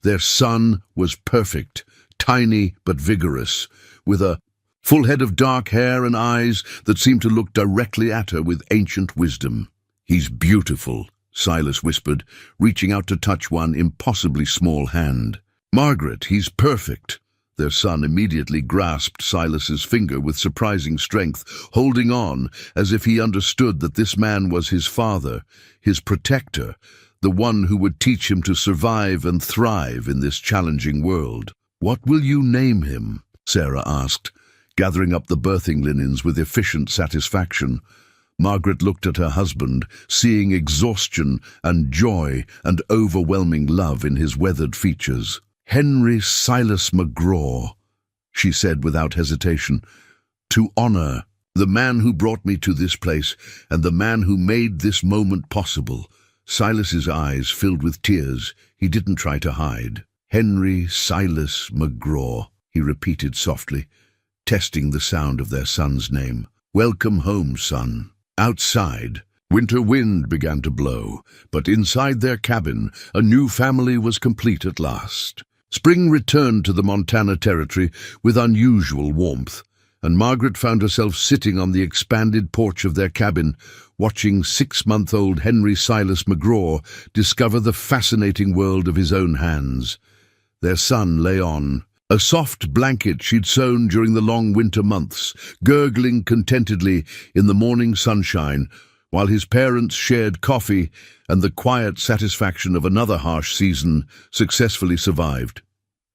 Their son was perfect, tiny but vigorous, with a full head of dark hair and eyes that seemed to look directly at her with ancient wisdom. "He's beautiful," Silas whispered, reaching out to touch one impossibly small hand. "Margaret, he's perfect." Their son immediately grasped Silas's finger with surprising strength, holding on as if he understood that this man was his father, his protector, the one who would teach him to survive and thrive in this challenging world. "What will you name him?" Sarah asked, gathering up the birthing linens with efficient satisfaction. Margaret looked at her husband, seeing exhaustion and joy and overwhelming love in his weathered features. "Henry Silas McGraw," she said without hesitation, "to honor the man who brought me to this place and the man who made this moment possible." Silas's eyes filled with tears he didn't try to hide. "Henry Silas McGraw," he repeated softly, testing the sound of their son's name. "Welcome home, son." Outside, winter wind began to blow, but inside their cabin, a new family was complete at last. Spring returned to the Montana territory with unusual warmth, and Margaret found herself sitting on the expanded porch of their cabin, watching 6-month-old Henry Silas McGraw discover the fascinating world of his own hands. Their son lay on a soft blanket she'd sewn during the long winter months, gurgling contentedly in the morning sunshine, while his parents shared coffee and the quiet satisfaction of another harsh season successfully survived.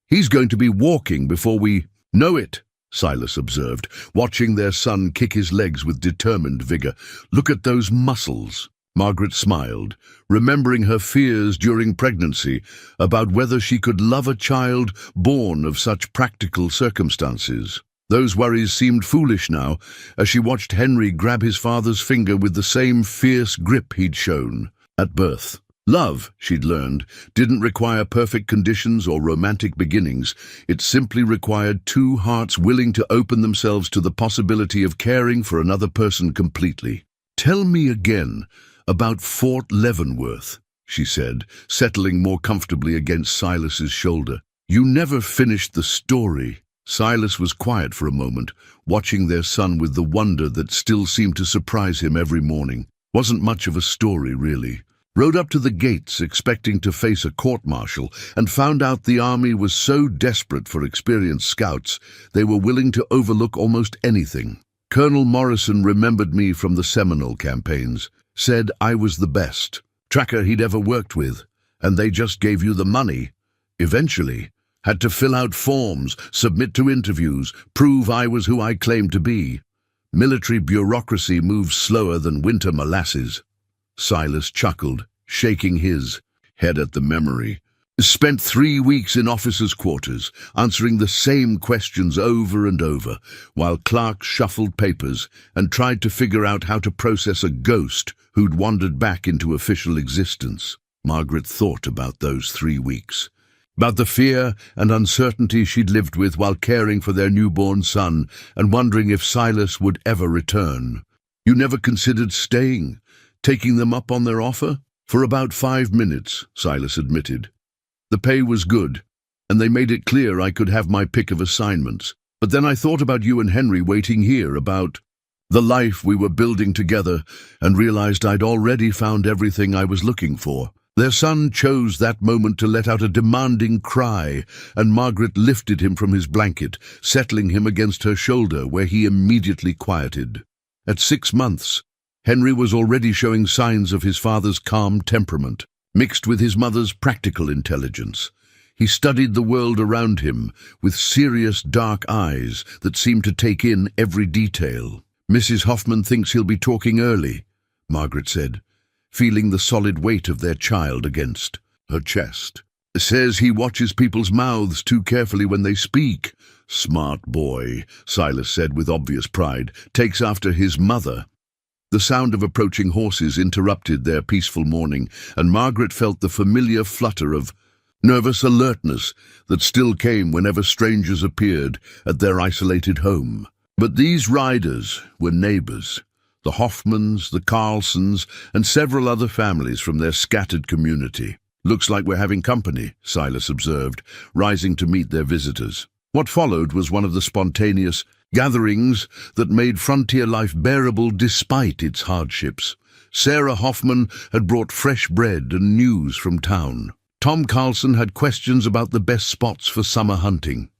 "He's going to be walking before we know it," Silas observed, watching their son kick his legs with determined vigor. "Look at those muscles." Margaret smiled, remembering her fears during pregnancy about whether she could love a child born of such practical circumstances. Those worries seemed foolish now, as she watched Henry grab his father's finger with the same fierce grip he'd shown at birth. Love, she'd learned, didn't require perfect conditions or romantic beginnings. It simply required two hearts willing to open themselves to the possibility of caring for another person completely. "Tell me again about Fort Leavenworth," she said, settling more comfortably against Silas's shoulder. "You never finished the story." Silas was quiet for a moment, watching their son with the wonder that still seemed to surprise him every morning. Wasn't much of a story, really. Rode up to the gates expecting to face a court-martial and found out the army was so desperate for experienced scouts they were willing to overlook almost anything. Colonel Morrison remembered me from the Seminole campaigns, said I was the best tracker he'd ever worked with, and they just gave you the money. Eventually, had to fill out forms, submit to interviews, prove I was who I claimed to be. Military bureaucracy moves slower than winter molasses. Silas chuckled, shaking his head at the memory. Spent 3 weeks in officers' quarters, answering the same questions over and over, while clerks shuffled papers and tried to figure out how to process a ghost who'd wandered back into official existence. Margaret thought about those 3 weeks, about the fear and uncertainty she'd lived with while caring for their newborn son and wondering if Silas would ever return. You never considered staying, taking them up on their offer? For about 5 minutes, Silas admitted. The pay was good, and they made it clear I could have my pick of assignments. But then I thought about you and Henry waiting here, about the life we were building together, and realized I'd already found everything I was looking for. Their son chose that moment to let out a demanding cry, and Margaret lifted him from his blanket, settling him against her shoulder, where he immediately quieted. At 6 months, Henry was already showing signs of his father's calm temperament, mixed with his mother's practical intelligence. He studied the world around him with serious, dark eyes that seemed to take in every detail. "Mrs. Hoffman thinks he'll be talking early," Margaret said, feeling the solid weight of their child against her chest. "Says he watches people's mouths too carefully when they speak." "Smart boy," Silas said with obvious pride. "Takes after his mother." The sound of approaching horses interrupted their peaceful morning, and Margaret felt the familiar flutter of nervous alertness that still came whenever strangers appeared at their isolated home. But these riders were neighbors. The Hoffmans, the Carlsons, and several other families from their scattered community. "Looks like we're having company," Silas observed, rising to meet their visitors. What followed was one of the spontaneous gatherings that made frontier life bearable despite its hardships. Sarah Hoffman had brought fresh bread and news from town. Tom Carlson had questions about the best spots for summer hunting.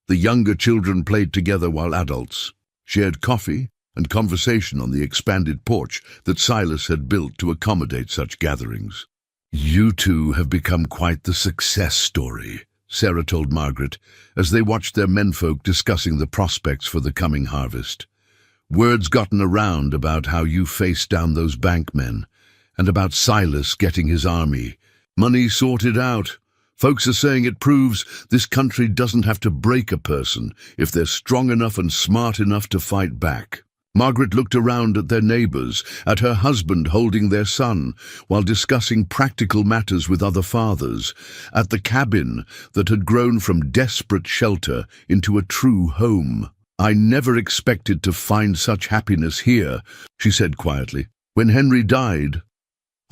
The younger children played together while adults shared coffee and conversation on the expanded porch that Silas had built to accommodate such gatherings. "You two have become quite the success story," Sarah told Margaret, as they watched their menfolk discussing the prospects for the coming harvest. "Word's gotten around about how you faced down those bankmen, and about Silas getting his army. Money sorted out. Folks are saying it proves this country doesn't have to break a person if they're strong enough and smart enough to fight back." Margaret looked around at their neighbors, at her husband holding their son, while discussing practical matters with other fathers, at the cabin that had grown from desperate shelter into a true home. "I never expected to find such happiness here," she said quietly. "When Henry died,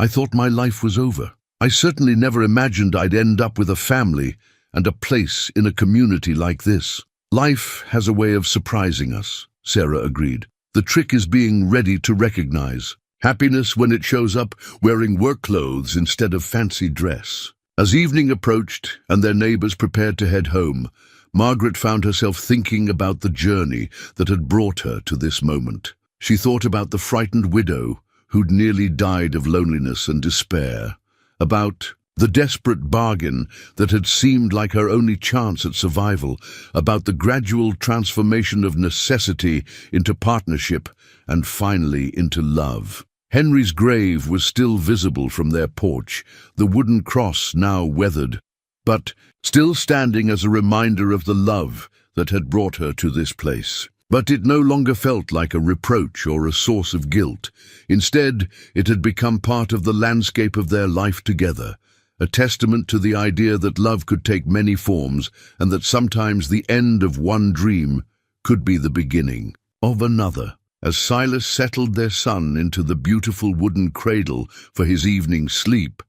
I thought my life was over. I certainly never imagined I'd end up with a family and a place in a community like this." "Life has a way of surprising us," Sarah agreed. "The trick is being ready to recognize happiness when it shows up wearing work clothes instead of fancy dress." As evening approached and their neighbors prepared to head home, Margaret found herself thinking about the journey that had brought her to this moment. She thought about the frightened widow who'd nearly died of loneliness and despair, about the desperate bargain that had seemed like her only chance at survival, about the gradual transformation of necessity into partnership and finally into love. Henry's grave was still visible from their porch, the wooden cross now weathered, but still standing as a reminder of the love that had brought her to this place. But it no longer felt like a reproach or a source of guilt. Instead, it had become part of the landscape of their life together, a testament to the idea that love could take many forms and that sometimes the end of one dream could be the beginning of another. As Silas settled their son into the beautiful wooden cradle for his evening sleep,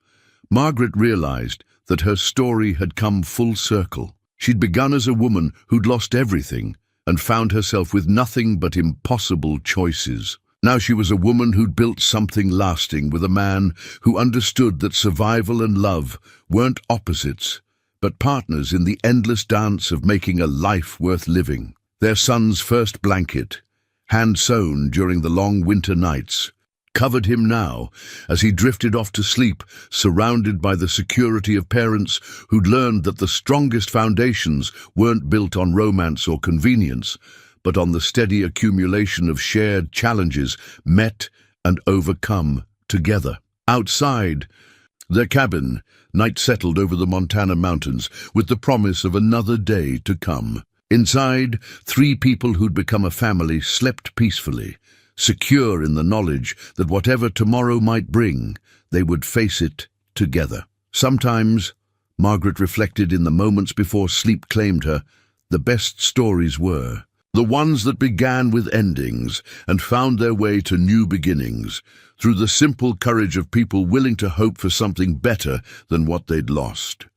Margaret realized that her story had come full circle. She'd begun as a woman who'd lost everything and found herself with nothing but impossible choices. Now she was a woman who'd built something lasting with a man who understood that survival and love weren't opposites, but partners in the endless dance of making a life worth living. Their son's first blanket, hand-sewn during the long winter nights, covered him now as he drifted off to sleep, surrounded by the security of parents who'd learned that the strongest foundations weren't built on romance or convenience, but on the steady accumulation of shared challenges met and overcome together. Outside their cabin, night settled over the Montana mountains with the promise of another day to come. Inside, three people who'd become a family slept peacefully, secure in the knowledge that whatever tomorrow might bring, they would face it together. Sometimes, Margaret reflected in the moments before sleep claimed her, the best stories were the ones that began with endings and found their way to new beginnings, through the simple courage of people willing to hope for something better than what they'd lost.